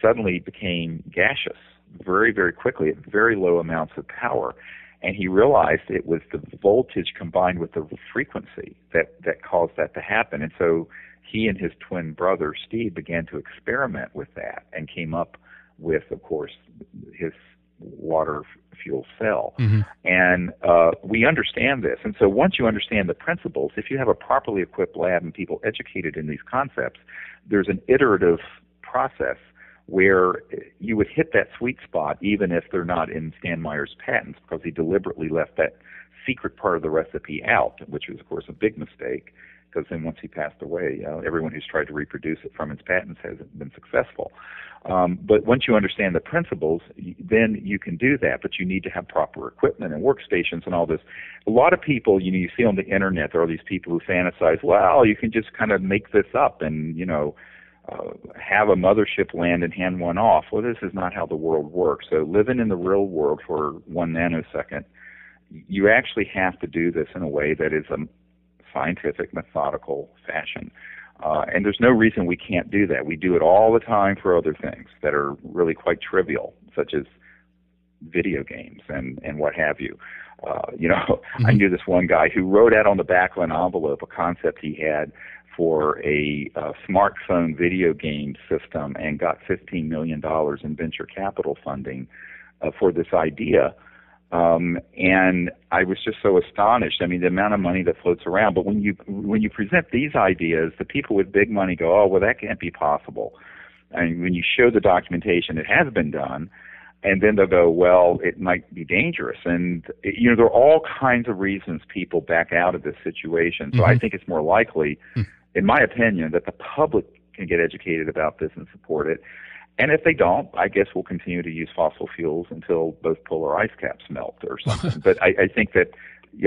suddenly became gaseous very, very quickly at very low amounts of power. And he realized it was the voltage combined with the frequency that caused that to happen. And so he and his twin brother, Steve, began to experiment with that and came up with, of course, his water fuel cell. Mm-hmm. And we understand this. And so once you understand the principles, if you have a properly equipped lab and people educated in these concepts, there's an iterative process where you would hit that sweet spot even if they're not in Stan Meyer's patents, because he deliberately left that secret part of the recipe out, which was, of course, a big mistake, because then once he passed away, everyone who's tried to reproduce it from his patents hasn't been successful. But once you understand the principles, then you can do that, but you need to have proper equipment and workstations and all this. A lot of people, you see on the internet, there are these people who fantasize, well, you can just kind of make this up and, have a mothership land and hand one off. Well, this is not how the world works. So living in the real world for 1 nanosecond, you actually have to do this in a way that is a scientific, methodical fashion. And there's no reason we can't do that. We do it all the time for other things that are really quite trivial, such as video games and what have you. Mm-hmm. I knew this one guy who wrote out on the back of an envelope a concept he had for a smartphone video game system and got $15 million in venture capital funding for this idea. And I was just so astonished. I mean, the amount of money that floats around. But when you present these ideas, the people with big money go, oh, well, that can't be possible. And when you show the documentation, it has been done. And then they'll go, well, it might be dangerous. And, there are all kinds of reasons people back out of this situation. So I think it's more likely, in my opinion, that the public can get educated about this and support it. And if they don't, I guess we'll continue to use fossil fuels until both polar ice caps melt or something. But I think that,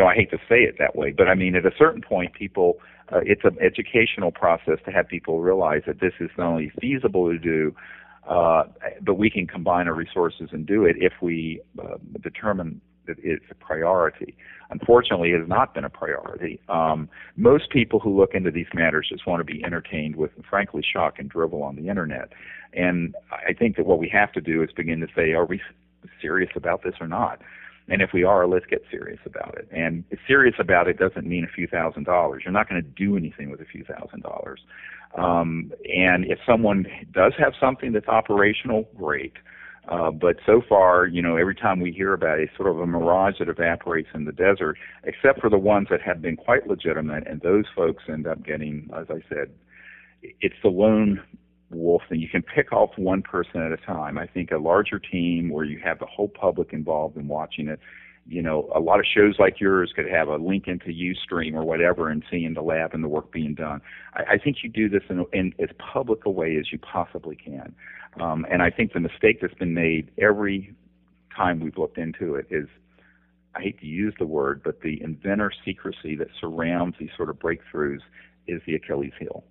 I hate to say it that way, but I mean, at a certain point, people, it's an educational process to have people realize that this is not only feasible to do, but we can combine our resources and do it if we determine that it's a priority. Unfortunately, it has not been a priority. Most people who look into these matters just want to be entertained with, frankly, shock and drivel on the internet. And I think that what we have to do is begin to say, are we serious about this or not? And if we are, let's get serious about it. And serious about it doesn't mean a few $1,000s. You're not going to do anything with a few $1,000s. And if someone does have something that's operational, great. But so far, every time we hear about it, it's sort of a mirage that evaporates in the desert, except for the ones that have been quite legitimate, and those folks end up getting, as I said, it's the lone wolf thing. You can pick off one person at a time. I think a larger team where you have the whole public involved in watching it a lot of shows like yours could have a link into Ustream or whatever and seeing the lab and the work being done. I think you do this in as public a way as you possibly can. And I think the mistake that's been made every time we've looked into it is, I hate to use the word, but the inventor secrecy that surrounds these sort of breakthroughs is the Achilles heel.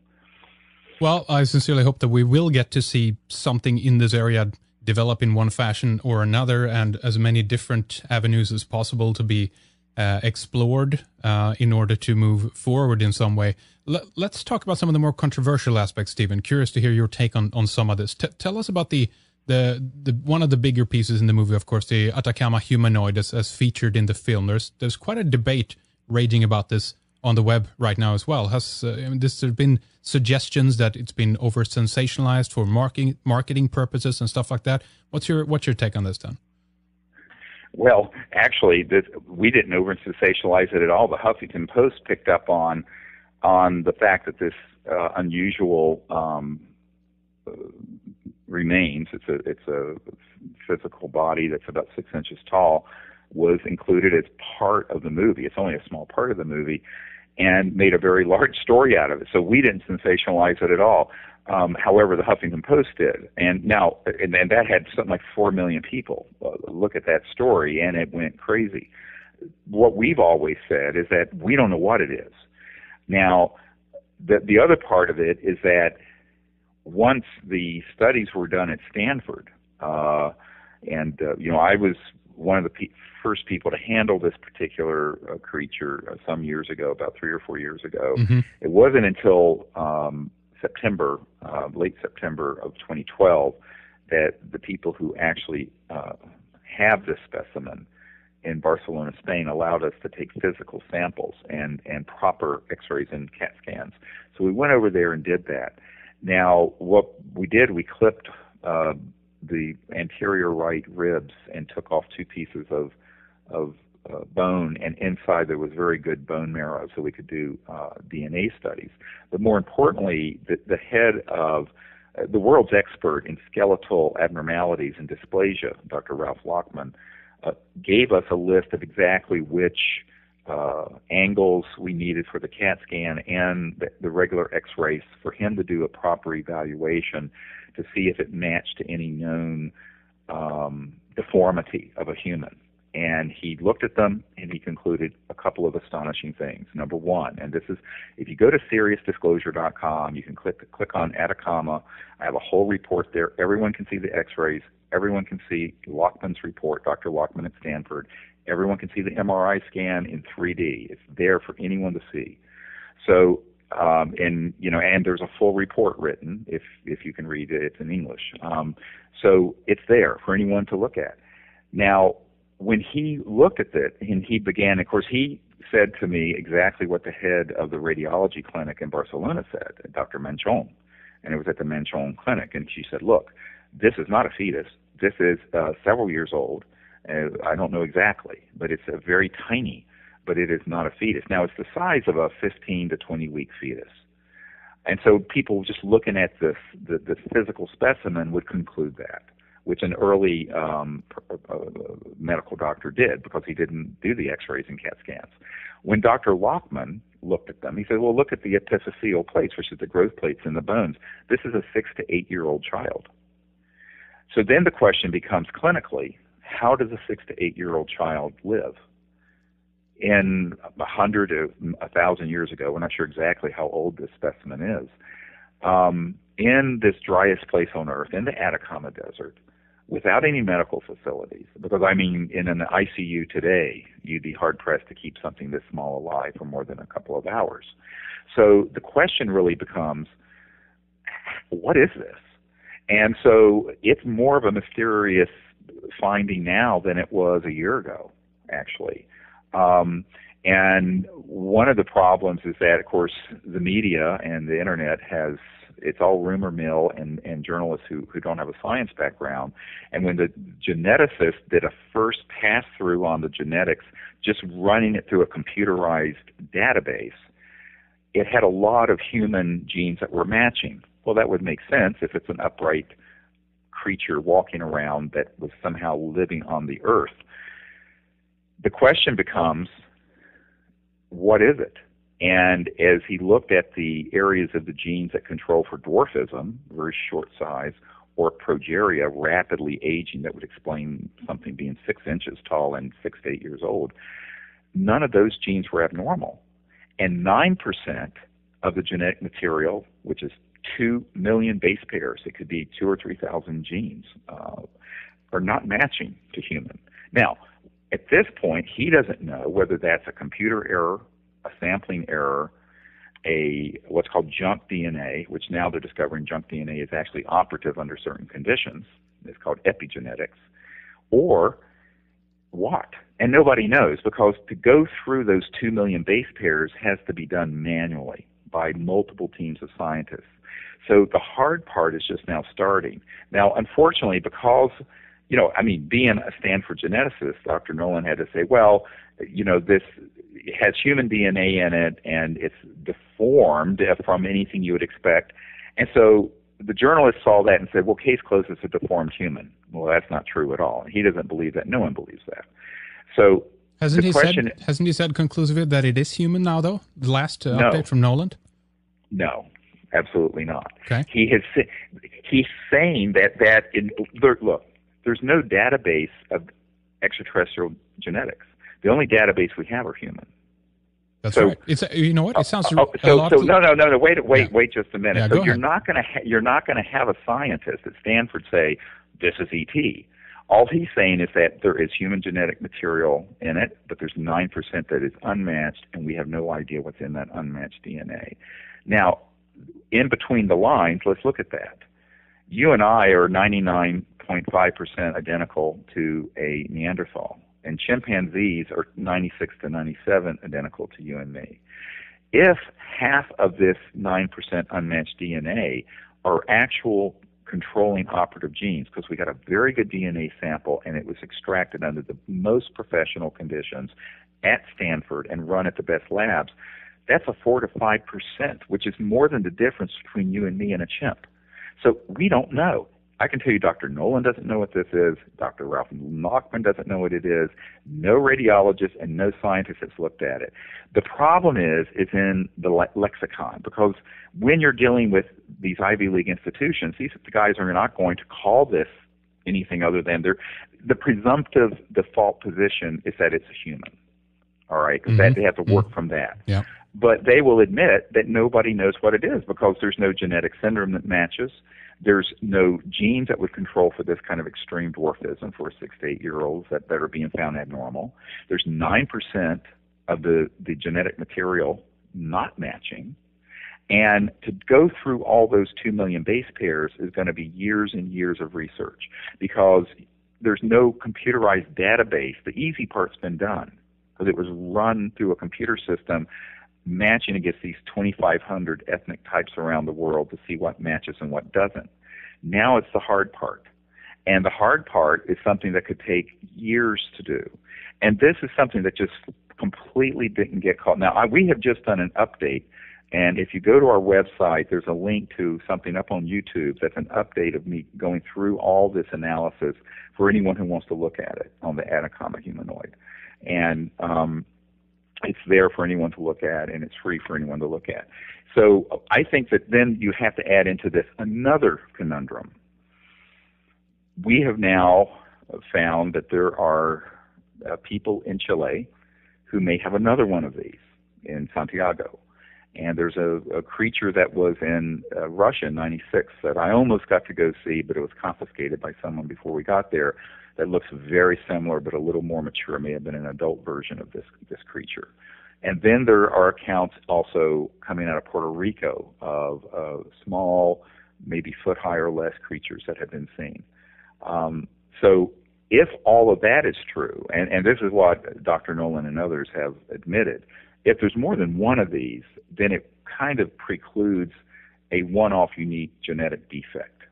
Well, I sincerely hope that we will get to see something in this area develop in one fashion or another, and as many different avenues as possible to be explored in order to move forward in some way. Let's talk about some of the more controversial aspects, Stephen. Curious to hear your take on some of this. Tell us about the one of the bigger pieces in the movie, of course, the Atacama humanoid as featured in the film. There's quite a debate raging about this on the web right now as well. Has there been suggestions that it's been over sensationalized for marketing purposes and stuff like that? What's your take on this, then? Well, actually, we didn't over sensationalize it at all. The Huffington Post picked up on the fact that this unusual remains. It's a physical body that's about 6 inches tall, was included as part of the movie. It's only a small part of the movie, and made a very large story out of it. So we didn't sensationalize it at all. However, the Huffington Post did, and that had something like 4 million people look at that story, and it went crazy. What we've always said is that we don't know what it is. Now, the other part of it is that once the studies were done at Stanford, I was one of the first people to handle this particular creature some years ago, about 3 or 4 years ago. Mm-hmm. It wasn't until late September of 2012, that the people who actually have this specimen in Barcelona, Spain, allowed us to take physical samples and proper X-rays and CAT scans. So we went over there and did that. Now, what we did, we clipped the anterior right ribs and took off 2 pieces of bone, and inside there was very good bone marrow, so we could do DNA studies. But more importantly, the head of the world's expert in skeletal abnormalities and dysplasia, Dr. Ralph Lockman, gave us a list of exactly which angles we needed for the CAT scan and the regular X-rays for him to do a proper evaluation to see if it matched to any known deformity of a human. And he looked at them, and he concluded a couple of astonishing things. Number one, and this is, if you go to SiriusDisclosure.com, you can click on Atacama. I have a whole report there. Everyone can see the X-rays. Everyone can see Lockman's report, Dr. Lockman at Stanford. Everyone can see the MRI scan in 3D. It's there for anyone to see. So, and there's a full report written. If you can read it, it's in English. So it's there for anyone to look at. Now, when he looked at it, and he began, of course, he said to me exactly what the head of the radiology clinic in Barcelona said, Dr. Menchon, and it was at the Menchon clinic, and she said, look, this is not a fetus. This is several years old. I don't know exactly, but it's a very tiny, but it is not a fetus. Now, it's the size of a 15 to 20-week fetus. And so people just looking at the physical specimen would conclude that, which an early medical doctor did, because he didn't do the X-rays and CAT scans. When Dr. Lockman looked at them, he said, well, look at the epiphyseal plates, which is the growth plates in the bones. This is a 6 to 8-year-old child. So then the question becomes, clinically, how does a 6 to 8-year-old child live? In 100 to 1,000 years ago, we're not sure exactly how old this specimen is, in this driest place on Earth, in the Atacama Desert, without any medical facilities, because, in an ICU today, you'd be hard-pressed to keep something this small alive for more than a couple of hours. So the question really becomes, what is this? And so it's more of a mysterious finding now than it was a year ago, actually. And one of the problems is that, of course, the media and the internet it's all rumor mill and journalists who don't have a science background. And when the geneticists did a first pass-through on the genetics, just running it through a computerized database, it had a lot of human genes that were matching. Well, that would make sense if it's an upright creature walking around that was somehow living on the Earth. the question becomes, what is it? And as he looked at the areas of the genes that control for dwarfism, very short size, or progeria, rapidly aging, that would explain something being 6 inches tall and 6 to 8 years old, none of those genes were abnormal. And 9% of the genetic material, which is 2 million base pairs, it could be 2,000 or 3,000 genes, are not matching to human. Now, at this point, he doesn't know whether that's a computer error, a sampling error, what's called junk DNA, which now they're discovering junk DNA is actually operative under certain conditions. It's called epigenetics, or what? And nobody knows, because to go through those 2 million base pairs has to be done manually by multiple teams of scientists. So the hard part is just now starting. Now, unfortunately, because, being a Stanford geneticist, Dr. Nolan had to say, well, this has human DNA in it, and it's deformed from anything you would expect. And so the journalist saw that and said, well, case closed, it's a deformed human. Well, that's not true at all. He doesn't believe that. No one believes that. So hasn't he said conclusively that it is human now, though? The last update from Nolan? No, absolutely not. Okay. He's saying that look, there's no database of extraterrestrial genetics. The only database we have are human. That's right. It's you know what? It sounds no. Wait just a minute. Yeah, so you're not going to have a scientist at Stanford say this is ET. All he's saying is that there is human genetic material in it, but there's 9% that is unmatched, and we have no idea what's in that unmatched DNA. Now, in between the lines, let's look at that. You and I are 99.5% identical to a Neanderthal, and chimpanzees are 96 to 97 identical to you and me. If half of this 9% unmatched DNA are actual controlling operative genes, because we got a very good DNA sample and it was extracted under the most professional conditions at Stanford and run at the best labs, that's a 4 to 5%, which is more than the difference between you and me and a chimp. So we don't know. I can tell you Dr. Nolan doesn't know what this is. Dr. Ralph Nachman doesn't know what it is. No radiologist and no scientist has looked at it. The problem is in the lexicon, because when you're dealing with these Ivy League institutions, these guys are not going to call this anything other than the presumptive default position is that it's a human. All right, because they have to work from that. Yeah. But they will admit that nobody knows what it is because there's no genetic syndrome that matches. There's no genes that would control for this kind of extreme dwarfism for 6 to 8 year olds that are being found abnormal. There's 9% of the genetic material not matching. And to go through all those 2 million base pairs is going to be years and years of research because there's no computerized database. The easy part's been done because it was run through a computer system matching against these 2,500 ethnic types around the world to see what matches and what doesn't. Now it's the hard part. And the hard part is something that could take years to do. And this is something that just completely didn't get caught. Now, we have just done an update, and if you go to our website, there's a link to something up on YouTube that's an update of me going through all this analysis for anyone who wants to look at it on the anatomic humanoid. And it's there for anyone to look at, and it's free for anyone to look at. So I think that then you have to add into this another conundrum. We have now found that there are people in Chile who may have another one of these in Santiago. And there's a creature that was in Russia in '96 that I almost got to go see, but it was confiscated by someone before we got there, that looks very similar but a little more mature. It may have been an adult version of this creature. And then there are accounts also coming out of Puerto Rico of small, maybe foot high or less creatures that have been seen. So if all of that is true, and this is what Dr. Nolan and others have admitted, if there's more than one of these, then it kind of precludes a one-off unique genetic defect.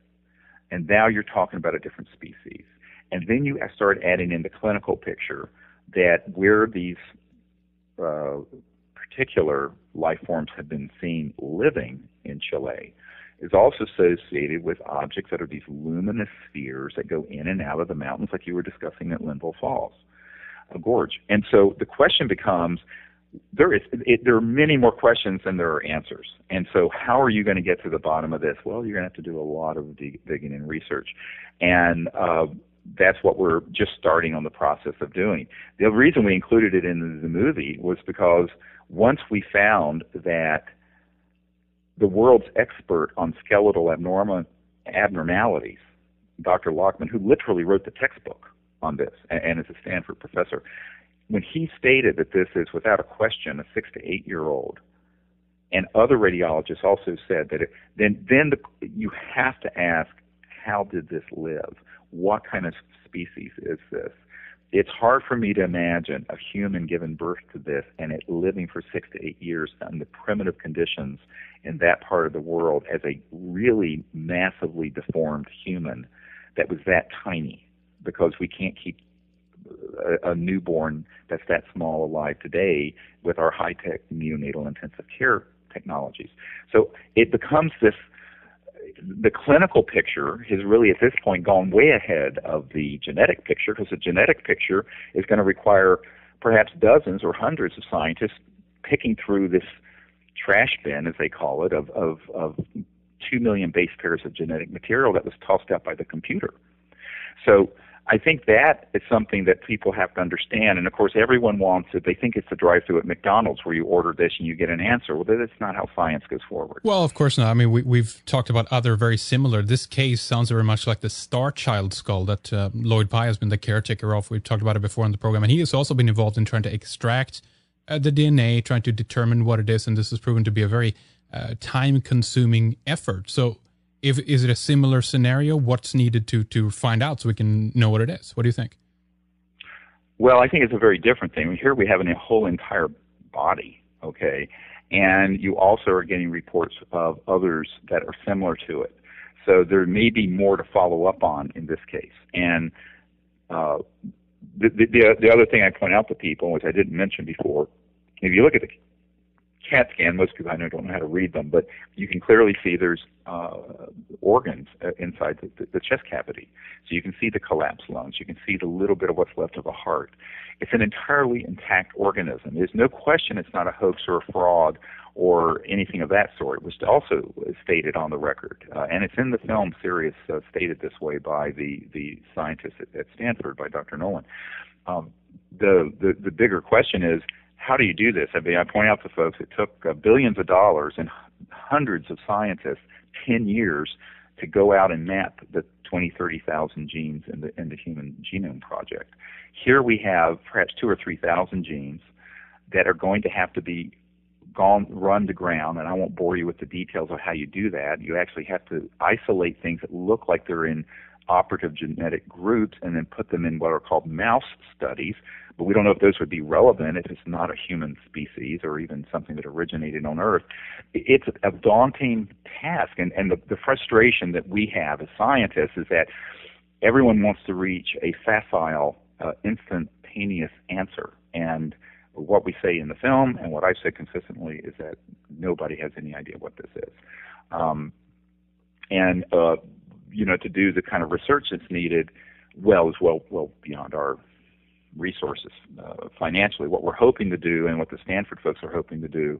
And now you're talking about a different species. And then you start adding in the clinical picture that where these particular life forms have been seen living in Chile is also associated with objects that are these luminous spheres that go in and out of the mountains like you were discussing at Linville Falls. gorge. And so the question becomes, there are many more questions than there are answers. And so how are you going to get to the bottom of this? Well, you're going to have to do a lot of digging and research. And that's what we're just starting on the process of doing. The reason we included it in the movie was because once we found that the world's expert on skeletal abnormalities, Dr. Lockman, who literally wrote the textbook on this and is a Stanford professor, when he stated that this is, without a question, a 6 to 8 year old, and other radiologists also said that you have to ask, how did this live? What kind of species is this? It's hard for me to imagine a human giving birth to this and it living for 6 to 8 years under primitive conditions in that part of the world as a really massively deformed human that was that tiny, because we can't keep a newborn that's that small alive today with our high-tech neonatal intensive care technologies. So it becomes this, the clinical picture has really at this point gone way ahead of the genetic picture, because the genetic picture is going to require perhaps dozens or hundreds of scientists picking through this trash bin, as they call it, of 2 million base pairs of genetic material that was tossed out by the computer. So I think that is something that people have to understand. And, of course, everyone wants it. They think it's the drive-thru at McDonald's where you order this and you get an answer. Well, that's not how science goes forward. Well, of course not. I mean, we've talked about other very similar. This case sounds very much like the Star Child skull that Lloyd Pye has been the caretaker of. We've talked about it before in the program. And he has also been involved in trying to extract the DNA, trying to determine what it is. And this has proven to be a very time-consuming effort. So is it a similar scenario? What's needed to find out so we can know what it is? What do you think? Well, I think it's a very different thing. Here we have a whole entire body, okay? And you also are getting reports of others that are similar to it. So there may be more to follow up on in this case. And the other thing I point out to people, which I didn't mention before, if you look at the CAT scan, most people I know don't know how to read them, but you can clearly see there's organs inside the chest cavity. So you can see the collapsed lungs. You can see the little bit of what's left of a heart. It's an entirely intact organism. There's no question it's not a hoax or a fraud or anything of that sort. It was also stated on the record. And it's in the film Sirius, stated this way by the scientist at Stanford, by Dr. Nolan. The bigger question is, how do you do this? I mean, I point out to folks it took billions of dollars and hundreds of scientists 10 years to go out and map the 20, 30,000 genes in the Human Genome Project. Here we have perhaps 2,000 or 3,000 genes that are going to have to be run to ground, and I won't bore you with the details of how you do that. You actually have to isolate things that look like they're in operative genetic groups and then put them in what are called mouse studies, but we don't know if those would be relevant if it's not a human species or even something that originated on Earth. It's a daunting task, and the frustration that we have as scientists is that everyone wants to reach a facile, instantaneous answer. And what we say in the film and what I've said consistently is that nobody has any idea what this is. To do the kind of research that's needed is well beyond our resources financially. What we're hoping to do, and what the Stanford folks are hoping to do,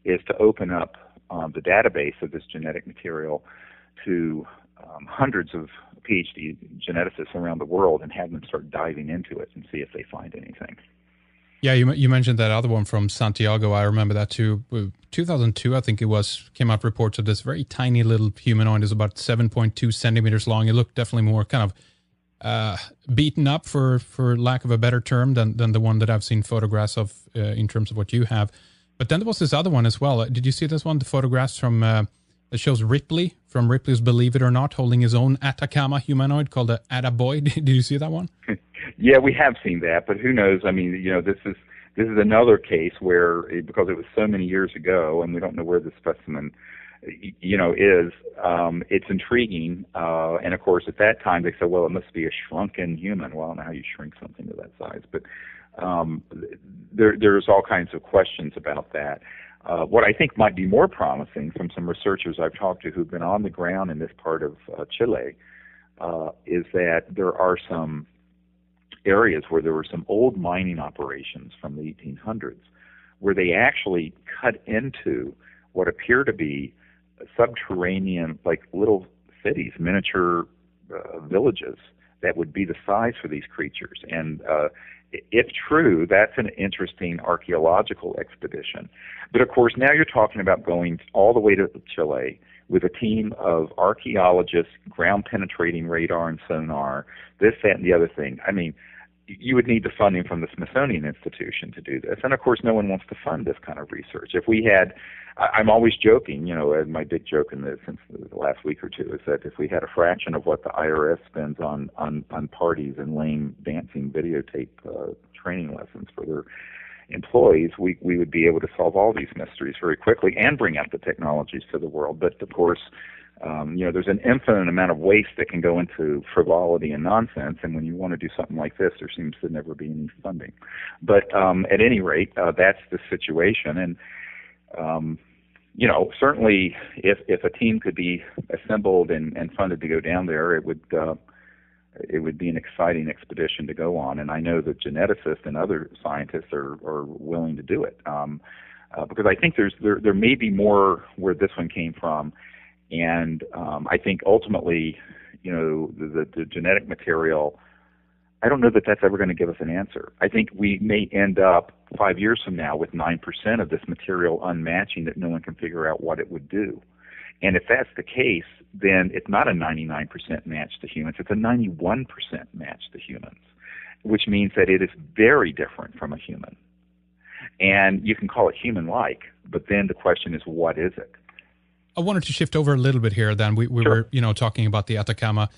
is to open up the database of this genetic material to hundreds of PhD geneticists around the world and have them start diving into it and see if they find anything. Yeah, you mentioned that other one from Santiago. I remember that too. 2002, I think it was, came out reports of this very tiny little humanoid. Is about 7.2 centimeters long. It looked definitely more kind of beaten up, for lack of a better term, than the one that I've seen photographs of in terms of what you have. But then there was this other one as well. Did you see this one? The photographs from that shows Ripley from Ripley's Believe It or Not holding his own Atacama humanoid called the Attaboy. Did you see that one? Yeah, we have seen that, but who knows? I mean, this is another case where, because it was so many years ago, and we don't know where the specimen, is. It's intriguing, and of course, at that time they said, well, it must be a shrunken human. Well, I don't know how you shrink something to that size, but there's all kinds of questions about that. What I think might be more promising from some researchers I've talked to who've been on the ground in this part of Chile is that there are some areas where there were some old mining operations from the 1800s, where they actually cut into what appear to be subterranean, like little cities, miniature villages that would be the size for these creatures. And if true, that's an interesting archaeological expedition. But of course, now you're talking about going all the way to Chile with a team of archaeologists, ground-penetrating radar and sonar, this, that, and the other thing. I mean, you would need the funding from the Smithsonian Institution to do this. And of course, no one wants to fund this kind of research. If we had, I'm always joking, you know, my big joke in this since the last week or two is that if we had a fraction of what the IRS spends on parties and lame dancing videotape training lessons for their employees, we would be able to solve all these mysteries very quickly and bring out the technologies to the world. But of course, you know, there's an infinite amount of waste that can go into frivolity and nonsense, and when you want to do something like this, there seems to never be any funding. But at any rate, that's the situation. And you know, certainly, if a team could be assembled and funded to go down there, it would be an exciting expedition to go on. And I know that geneticists and other scientists are willing to do it because I think there may be more where this one came from. And I think ultimately, you know, the genetic material, I don't know that that's ever going to give us an answer. I think we may end up 5 years from now with 9% of this material unmatching that no one can figure out what it would do. And if that's the case, then it's not a 99% match to humans. It's a 91% match to humans, which means that it is very different from a human. And you can call it human-like, but then the question is, what is it? I wanted to shift over a little bit here. Then we Sure. were, you know, talking about the Atacama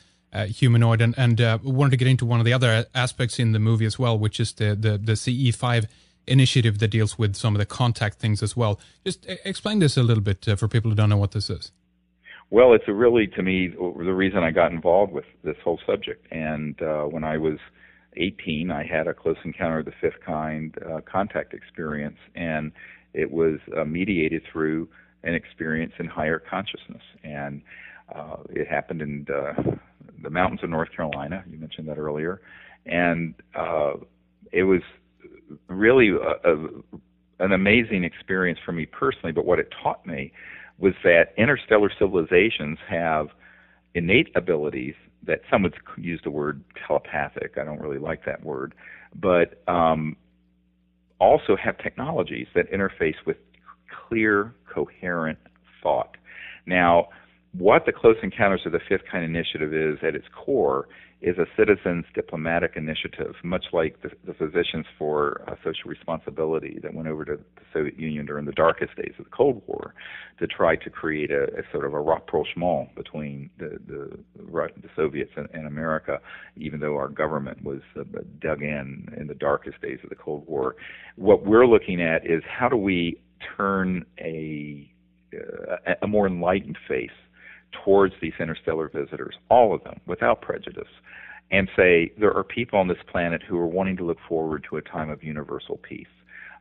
humanoid, and wanted to get into one of the other aspects in the movie as well, which is the CE5 initiative that deals with some of the contact things as well. Just explain this a little bit for people who don't know what this is. Well, it's really, to me, the reason I got involved with this whole subject. And when I was 18, I had a close encounter of the fifth kind contact experience, and it was mediated through an experience in higher consciousness. And it happened in the mountains of North Carolina. You mentioned that earlier. And it was really an amazing experience for me personally, but what it taught me was that interstellar civilizations have innate abilities that some would use the word telepathic. I don't really like that word, but also have technologies that interface with clear, coherent thought. Now, what the Close Encounters of the Fifth Kind Initiative is at its core is a citizens' diplomatic initiative, much like the Physicians for Social Responsibility that went over to the Soviet Union during the darkest days of the Cold War to try to create a sort of a rapprochement between the Soviets and America, even though our government was dug in the darkest days of the Cold War. What we're looking at is how do we turn a more enlightened face towards these interstellar visitors, all of them, without prejudice, and say there are people on this planet who are wanting to look forward to a time of universal peace,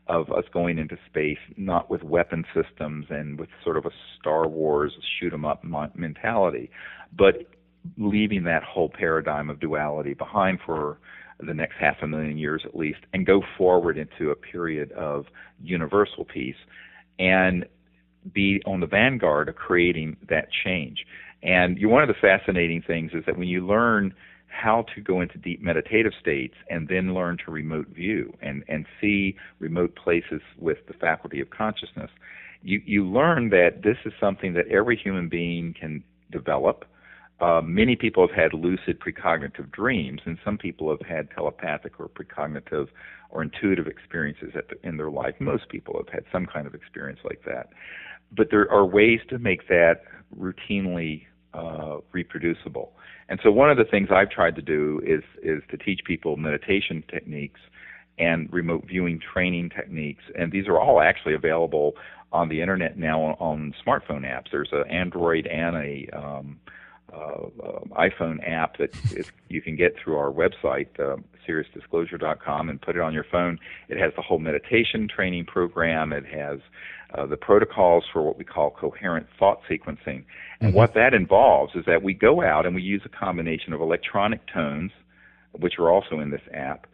of us going into space not with weapon systems and with sort of a Star Wars shoot-'em-up mentality, but leaving that whole paradigm of duality behind for the next 500,000 years at least, and go forward into a period of universal peace and be on the vanguard of creating that change. And one of the fascinating things is that when you learn how to go into deep meditative states and then learn to remote view and see remote places with the faculty of consciousness, you learn that this is something that every human being can develop. Many people have had lucid precognitive dreams, and some people have had telepathic or precognitive or intuitive experiences in their life. Most people have had some kind of experience like that. But there are ways to make that routinely reproducible. And so one of the things I've tried to do is to teach people meditation techniques and remote viewing training techniques. And these are all actually available on the Internet now on smartphone apps. There's an Android and a iPhone app that you can get through our website, SiriusDisclosure.com, and put it on your phone. It has the whole meditation training program. It has the protocols for what we call coherent thought sequencing. And what that involves is that we go out and we use a combination of electronic tones, which are also in this app,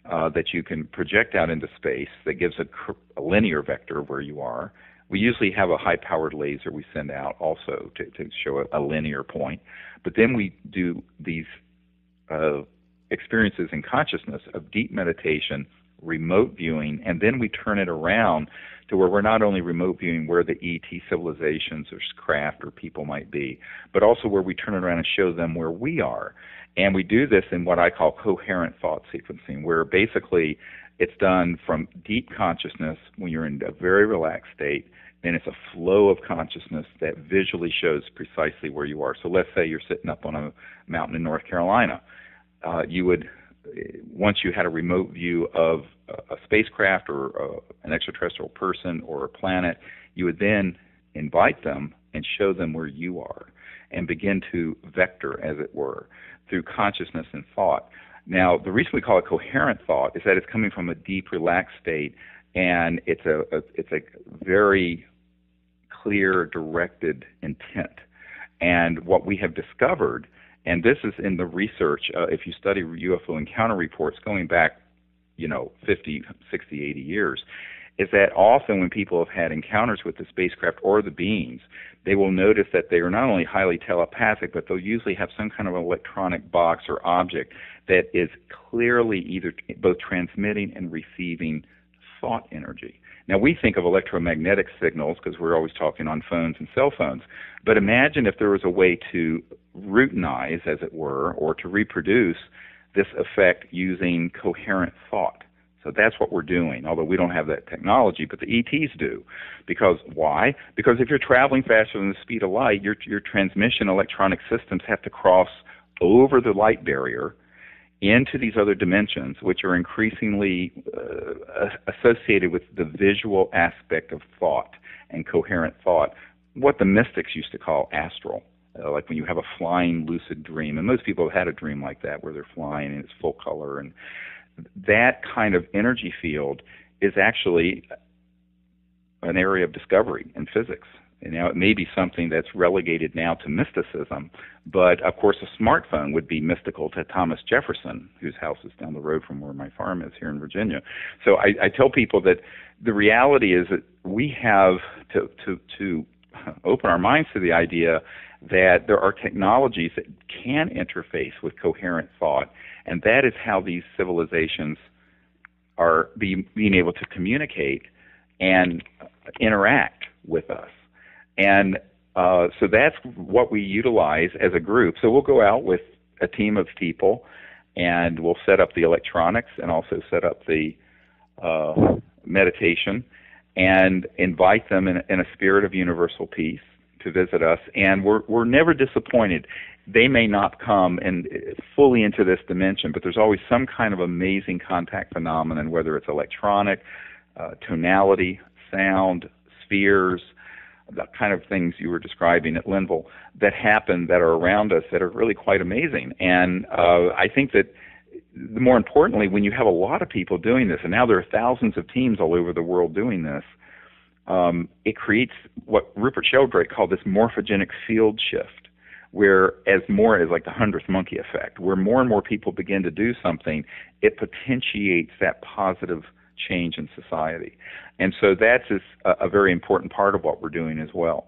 that you can project out into space that gives a linear vector of where you are. We usually have a high-powered laser we send out also to show a linear point. But then we do these experiences in consciousness of deep meditation, remote viewing, and then we turn it around to where we're not only remote viewing where the ET civilizations or craft or people might be, but also where we turn it around and show them where we are. And we do this in what I call coherent thought sequencing, where basically it's done from deep consciousness when you're in a very relaxed state, and it's a flow of consciousness that visually shows precisely where you are. So let's say you're sitting up on a mountain in North Carolina. You would, once you had a remote view of a spacecraft or an extraterrestrial person or a planet, you would then invite them and show them where you are and begin to vector, as it were, through consciousness and thought. Now, the reason we call it coherent thought is that it's coming from a deep, relaxed state, and it's a very clear, directed intent. And what we have discovered, and this is in the research, if you study UFO encounter reports going back, 50, 60, 80 years, is that often when people have had encounters with the spacecraft or the beings, they will notice that they are not only highly telepathic, but they'll usually have some kind of electronic box or object that is clearly either both transmitting and receiving thought energy. Now, we think of electromagnetic signals because we're always talking on phones and cell phones, but imagine if there was a way to routinize, as it were, or to reproduce this effect using coherent thought. So that's what we're doing, although we don't have that technology, but the ETs do. Because why? Because if you're traveling faster than the speed of light, your transmission electronic systems have to cross over the light barrier into these other dimensions, which are increasingly associated with the visual aspect of thought and coherent thought, what the mystics used to call astral, like when you have a flying lucid dream. And most people have had a dream like that where they're flying and it's full color. And that kind of energy field is actually an area of discovery in physics. And now it may be something that's relegated now to mysticism, but of course a smartphone would be mystical to Thomas Jefferson, whose house is down the road from where my farm is here in Virginia. So I tell people that the reality is that we have to open our minds to the idea that there are technologies that can interface with coherent thought, and that is how these civilizations are being able to communicate and interact with us. And so that's what we utilize as a group. So we'll go out with a team of people, and we'll set up the electronics and also set up the meditation and invite them in a spirit of universal peace to visit us. And we're never disappointed. They may not come fully into this dimension, but there's always some kind of amazing contact phenomenon, whether it's electronic, tonality, sound, spheres, the kind of things you were describing at Linville that happen that are around us that are really quite amazing. And I think that more importantly, when you have a lot of people doing this, and now there are thousands of teams all over the world doing this, it creates what Rupert Sheldrake called this morphogenic field shift, where as like the 100th monkey effect, where more and more people begin to do something, it potentiates that positive change in society. And so that's a very important part of what we're doing as well.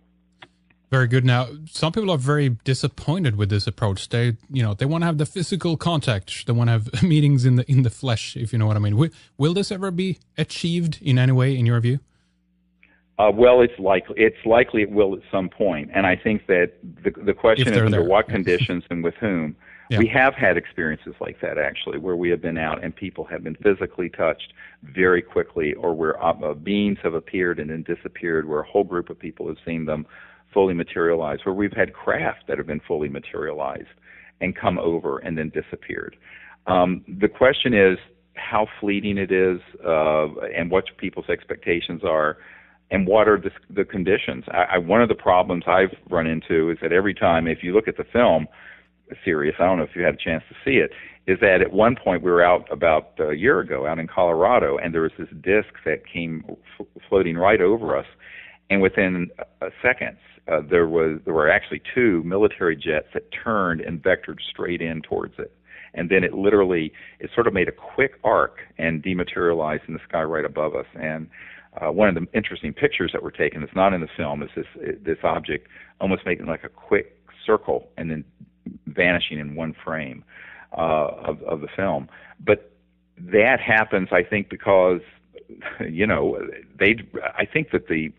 Very good. Now, some people are very disappointed with this approach. They want to have the physical contact. They want to have meetings in the flesh, if you know what I mean. Will this ever be achieved in any way, in your view? Well, it's likely it will at some point. And I think that the question is under what conditions and with whom. Yeah. We have had experiences like that, actually, where we have been out and people have been physically touched very quickly, or where beings have appeared and then disappeared, where a whole group of people have seen them fully materialized, where we've had craft that have been fully materialized and come over and then disappeared. The question is how fleeting it is and what people's expectations are, and what are the conditions. One of the problems I've run into is that every time, if you look at the film, Sirius, I don't know if you had a chance to see it, is that at one point we were out about a year ago out in Colorado, and there was this disc that came floating right over us, and within seconds there were actually two military jets that turned and vectored straight in towards it. and then it sort of made a quick arc and dematerialized in the sky right above us. And one of the interesting pictures that were taken, that's not in the film, is this object almost making like a quick circle and then vanishing in one frame of the film. But that happens, I think, because I think that the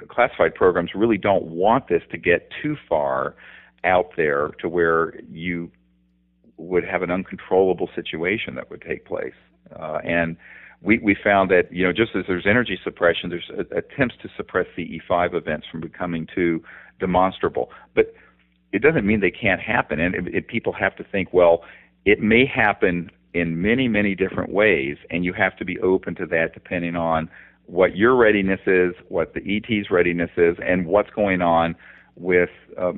classified programs really don't want this to get too far out there to where you would have an uncontrollable situation that would take place. And we found that, just as there's energy suppression, there's attempts to suppress the E5 events from becoming too demonstrable. But it doesn't mean they can't happen. And people have to think, well, it may happen in many, many different ways, and you have to be open to that depending on what your readiness is, what the ET's readiness is, and what's going on with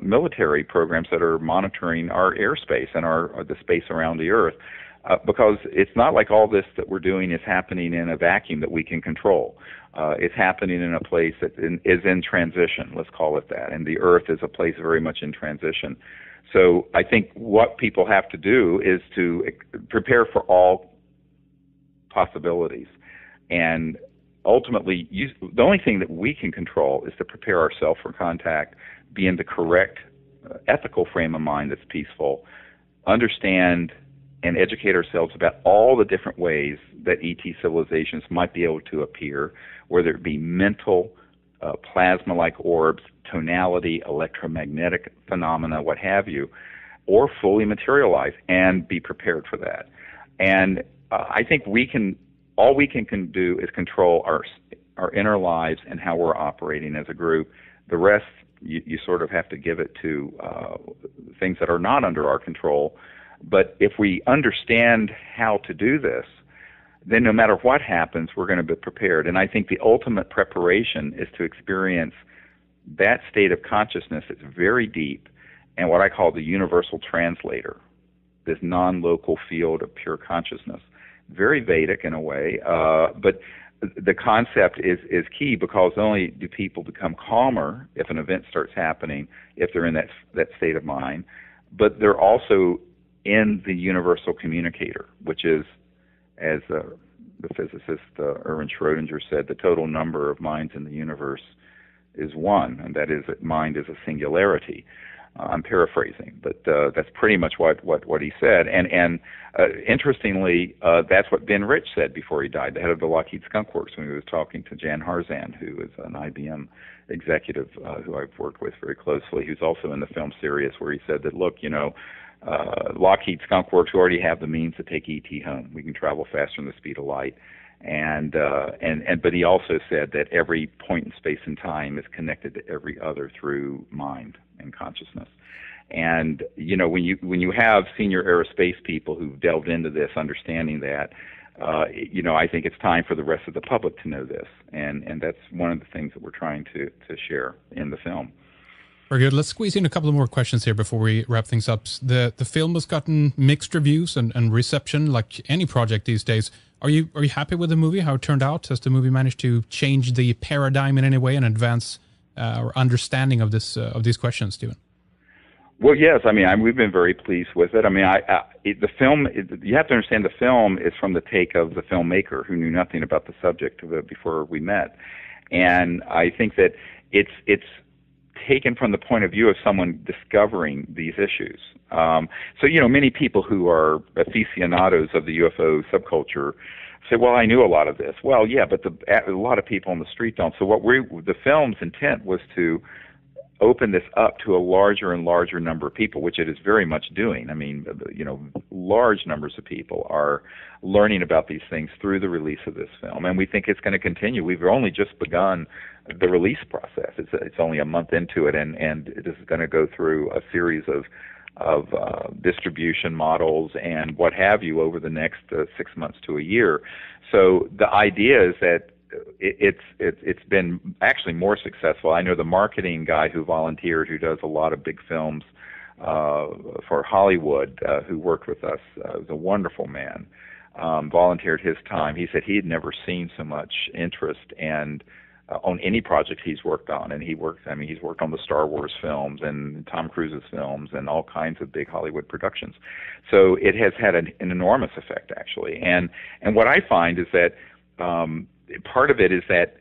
military programs that are monitoring our airspace and the space around the Earth. Because it's not like all this that we're doing is happening in a vacuum that we can control. It's happening in a place that is in transition, let's call it that, and the Earth is a place very much in transition. So I think what people have to do is to prepare for all possibilities. And ultimately, the only thing that we can control is to prepare ourselves for contact, be in the correct ethical frame of mind that's peaceful, understand and educate ourselves about all the different ways that ET civilizations might be able to appear, whether it be mental, plasma-like orbs, tonality, electromagnetic phenomena, what have you, or fully materialize, and be prepared for that. And I think all we can do is control our inner lives and how we're operating as a group. The rest, you sort of have to give it to things that are not under our control. But if we understand how to do this, then no matter what happens, we're going to be prepared. And I think the ultimate preparation is to experience that state of consciousness that's very deep and what I call the universal translator, this non-local field of pure consciousness. Very Vedic in a way, but the concept is key, because not only do people become calmer if an event starts happening, if they're in that state of mind, but they're also in the universal communicator, which is, as the physicist Erwin Schrödinger said, the total number of minds in the universe is one, and that is that mind is a singularity. I'm paraphrasing, but that's pretty much what he said. And interestingly, that's what Ben Rich said before he died, the head of the Lockheed Skunk Works, when he was talking to Jan Harzan, who is an IBM executive who I've worked with very closely, who's also in the film Sirius, where he said that, look, Lockheed Skunk Works already have the means to take ET home. We can travel faster than the speed of light. But he also said that every point in space and time is connected to every other through mind and consciousness. And when you have senior aerospace people who've delved into this, understanding that, I think it's time for the rest of the public to know this, and that's one of the things that we're trying to share in the film. Very good. Let's squeeze in a couple of more questions here before we wrap things up. The film has gotten mixed reviews and reception, like any project these days. Are you happy with the movie, how it turned out? Has the movie managed to change the paradigm in any way and advance our understanding of these questions, Stephen? Well, yes. I mean, we've been very pleased with it. I mean, the film, you have to understand the film is from the take of the filmmaker, who knew nothing about the subject before we met. And I think that it's taken from the point of view of someone discovering these issues. So, many people who are aficionados of the UFO subculture say, well, I knew a lot of this. Well, yeah, but a lot of people on the street don't. So the film's intent was to open this up to a larger and larger number of people, which it is very much doing. I mean, large numbers of people are learning about these things through the release of this film, and we think it's going to continue. We've only just begun the release process. It's only a month into it, and it is going to go through a series of distribution models and what have you over the next 6 months to a year. So the idea is that it's been actually more successful. I know the marketing guy who volunteered, who does a lot of big films for Hollywood, who worked with us, was a wonderful man, volunteered his time. He said he had never seen so much interest and on any project he's worked on. And he's worked on the Star Wars films and Tom Cruise's films and all kinds of big Hollywood productions. So it has had an enormous effect, actually. And what I find is that part of it is that,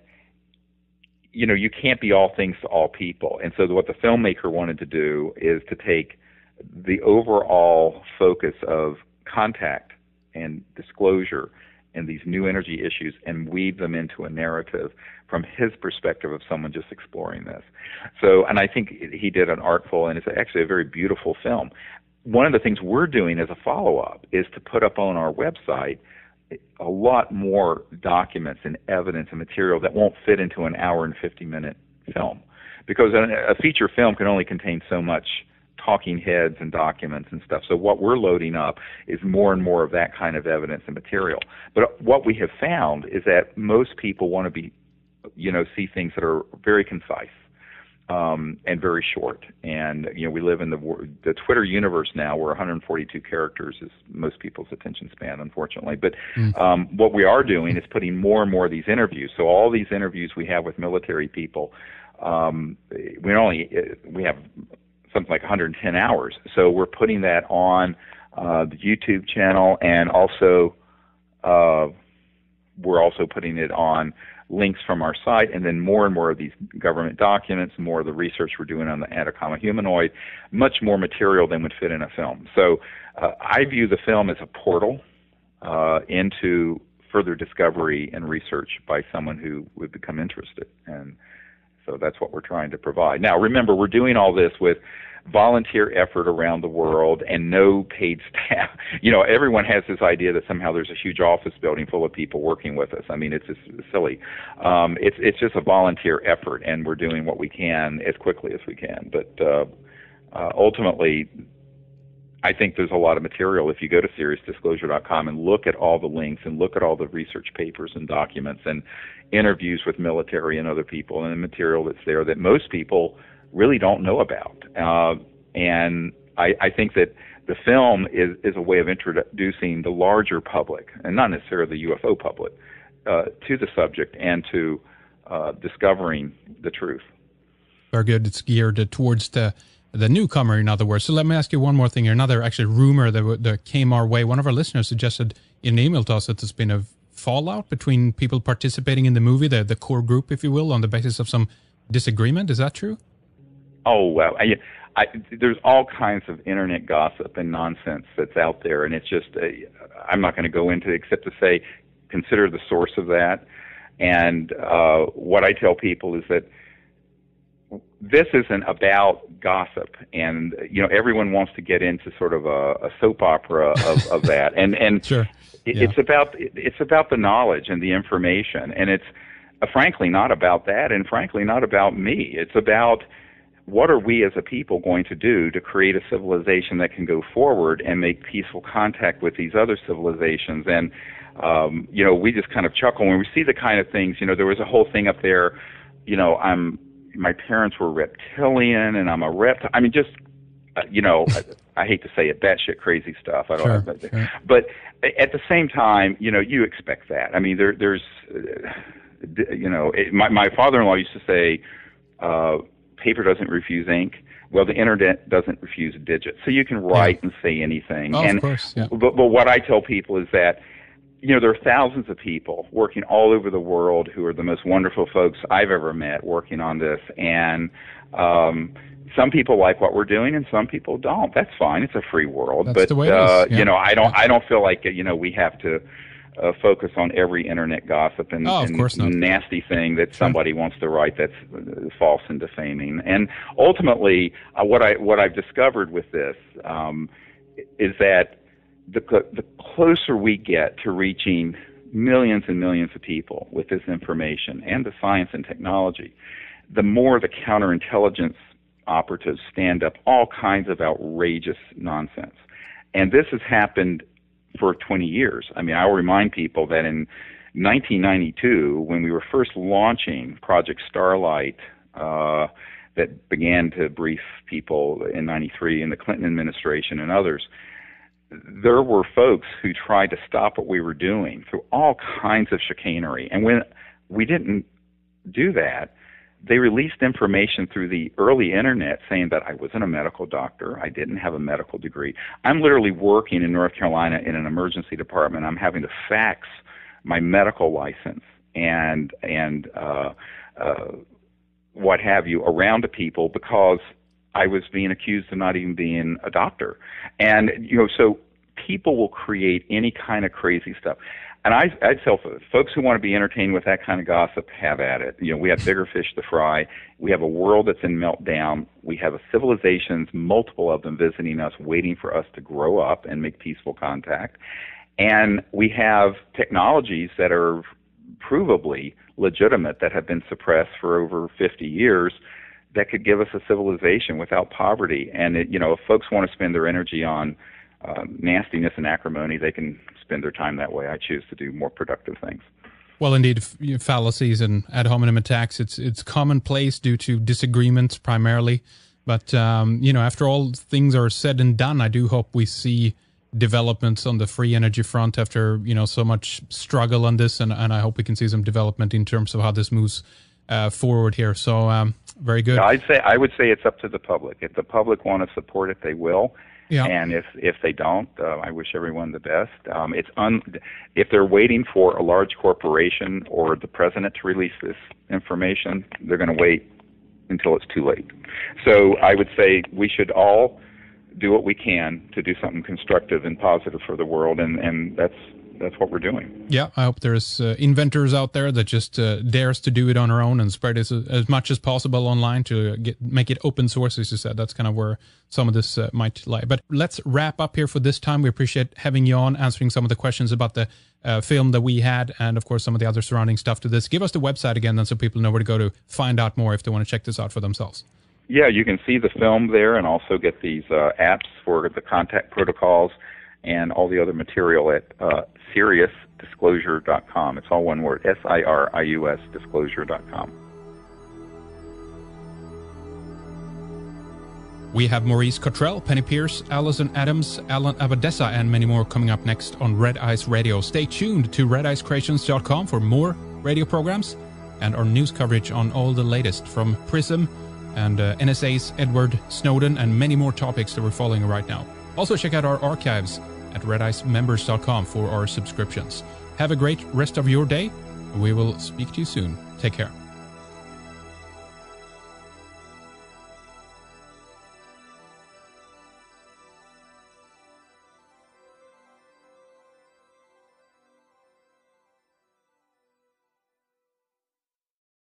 you know, you can't be all things to all people. And so what the filmmaker wanted to do is to take the overall focus of contact and disclosure and these new energy issues and weave them into a narrative from his perspective of someone just exploring this. So, and I think he did an artful, and it's actually a very beautiful film. One of the things we're doing as a follow-up is to put up on our website a lot more documents and evidence and material that won't fit into an hour and 50-minute film. Because a feature film can only contain so much talking heads and documents and stuff. So what we're loading up is more and more of that kind of evidence and material. But what we have found is that most people want to be, you know, see things that are very concise and very short. And, you know, we live in the Twitter universe now where 142 characters is most people's attention span, unfortunately. But what we are doing is putting more and more of these interviews. So all these interviews we have with military people, we have something like 110 hours. So we're putting that on the YouTube channel, and also we're also putting it on links from our site, and then more and more of these government documents, more of the research we're doing on the Atacama humanoid, much more material than would fit in a film. So I view the film as a portal into further discovery and research by someone who would become interested. And so that's what we're trying to provide. Now, remember, we're doing all this with volunteer effort around the world and no paid staff. You know, everyone has this idea that somehow there's a huge office building full of people working with us. I mean, it's just silly. It's just a volunteer effort, and we're doing what we can as quickly as we can. But ultimately, I think there's a lot of material. If you go to SiriusDisclosure.com and look at all the links and look at all the research papers and documents and interviews with military and other people and the material that's there that most people really don't know about. And I think that the film is a way of introducing the larger public, and not necessarily the UFO public, to the subject and to discovering the truth. Very good. It's geared towards the newcomer, in other words. So let me ask you one more thing here. Another actually rumor that came our way. One of our listeners suggested in an email to us that there's been a fallout between people participating in the movie, the core group, if you will, on the basis of some disagreement. Is that true? Oh, well, there's all kinds of internet gossip and nonsense that's out there, and it's just, I'm not going to go into it except to say, consider the source of that. And what I tell people is that this isn't about gossip, and you know, everyone wants to get into sort of a soap opera of that, and sure. It's about the knowledge and the information, and it's frankly not about that, and frankly not about me. It's about what are we as a people going to do to create a civilization that can go forward and make peaceful contact with these other civilizations. And you know, we just kind of chuckle when we see the kind of things. You know, there was a whole thing up there. You know, my parents were reptilian, and I'm a reptile. I mean, just you know, I hate to say it, batshit crazy stuff. I don't know, sure. But at the same time, you know, you expect that. I mean, there's you know, my father-in-law used to say, paper doesn't refuse ink. Well, the internet doesn't refuse digits. So you can write and say anything. Oh, of course, yeah. But what I tell people is that, you know, there are thousands of people working all over the world who are the most wonderful folks I've ever met working on this. And some people like what we're doing and some people don't. That's fine. It's a free world. That's the way it is. Yeah. You know, I don't feel like, you know, we have to focus on every internet gossip and nasty thing that somebody wants to write that's false and defaming. And ultimately, what I've discovered with this is that the closer we get to reaching millions and millions of people with this information and the science and technology, the more the counterintelligence operatives stand up all kinds of outrageous nonsense. And this has happened for 20 years. I mean, I'll remind people that in 1992, when we were first launching Project Starlight, that began to brief people in 93 in the Clinton administration and others, there were folks who tried to stop what we were doing through all kinds of chicanery. And when we didn't do that, they released information through the early internet saying that I wasn't a medical doctor. I didn't have a medical degree. I'm literally working in North Carolina in an emergency department. I'm having to fax my medical license and what have you around to people because I was being accused of not even being a doctor. And, so people will create any kind of crazy stuff. And I'd tell folks who want to be entertained with that kind of gossip, have at it. We have bigger fish to fry. We have a world that's in meltdown. We have civilizations, multiple of them visiting us, waiting for us to grow up and make peaceful contact. And we have technologies that are provably legitimate that have been suppressed for over 50 years that could give us a civilization without poverty. And, if folks want to spend their energy on nastiness and acrimony, they can spend their time that way. I choose to do more productive things. Well, indeed, fallacies and ad hominem attacks, it's commonplace due to disagreements primarily. But, after all things are said and done, I do hope we see developments on the free energy front after, so much struggle on this. And I hope we can see some development in terms of how this moves forward here. So, very good. I would say it's up to the public. If the public want to support it, they will. Yeah. And if they don't, I wish everyone the best. If they're waiting for a large corporation or the president to release this information, they're going to wait until it's too late. So I would say we should all do what we can to do something constructive and positive for the world, and that's what we're doing. Yeah, I hope there's inventors out there that just dares to do it on their own and spread it as much as possible online to make it open source, as you said. That's kind of where some of this might lie. But let's wrap up here for this time. We appreciate having you on, answering some of the questions about the film that we had, and of course some of the other surrounding stuff to this. Give us the website again, then, so people know where to go to find out more if they want to check this out for themselves. Yeah, you can see the film there and also get these apps for the contact protocols and all the other material at SiriusDisclosure.com. It's all one word, SIRIUS Disclosure.com. We have Maurice Cottrell, Penny Pierce, Alison Adams, Alan Abadessa, and many more coming up next on Red Ice Radio. Stay tuned to redicecreations.com for more radio programs and our news coverage on all the latest from PRISM and NSA's Edward Snowden and many more topics that we're following right now. Also check out our archives at redicemembers.com for our subscriptions. Have a great rest of your day. We will speak to you soon. Take care.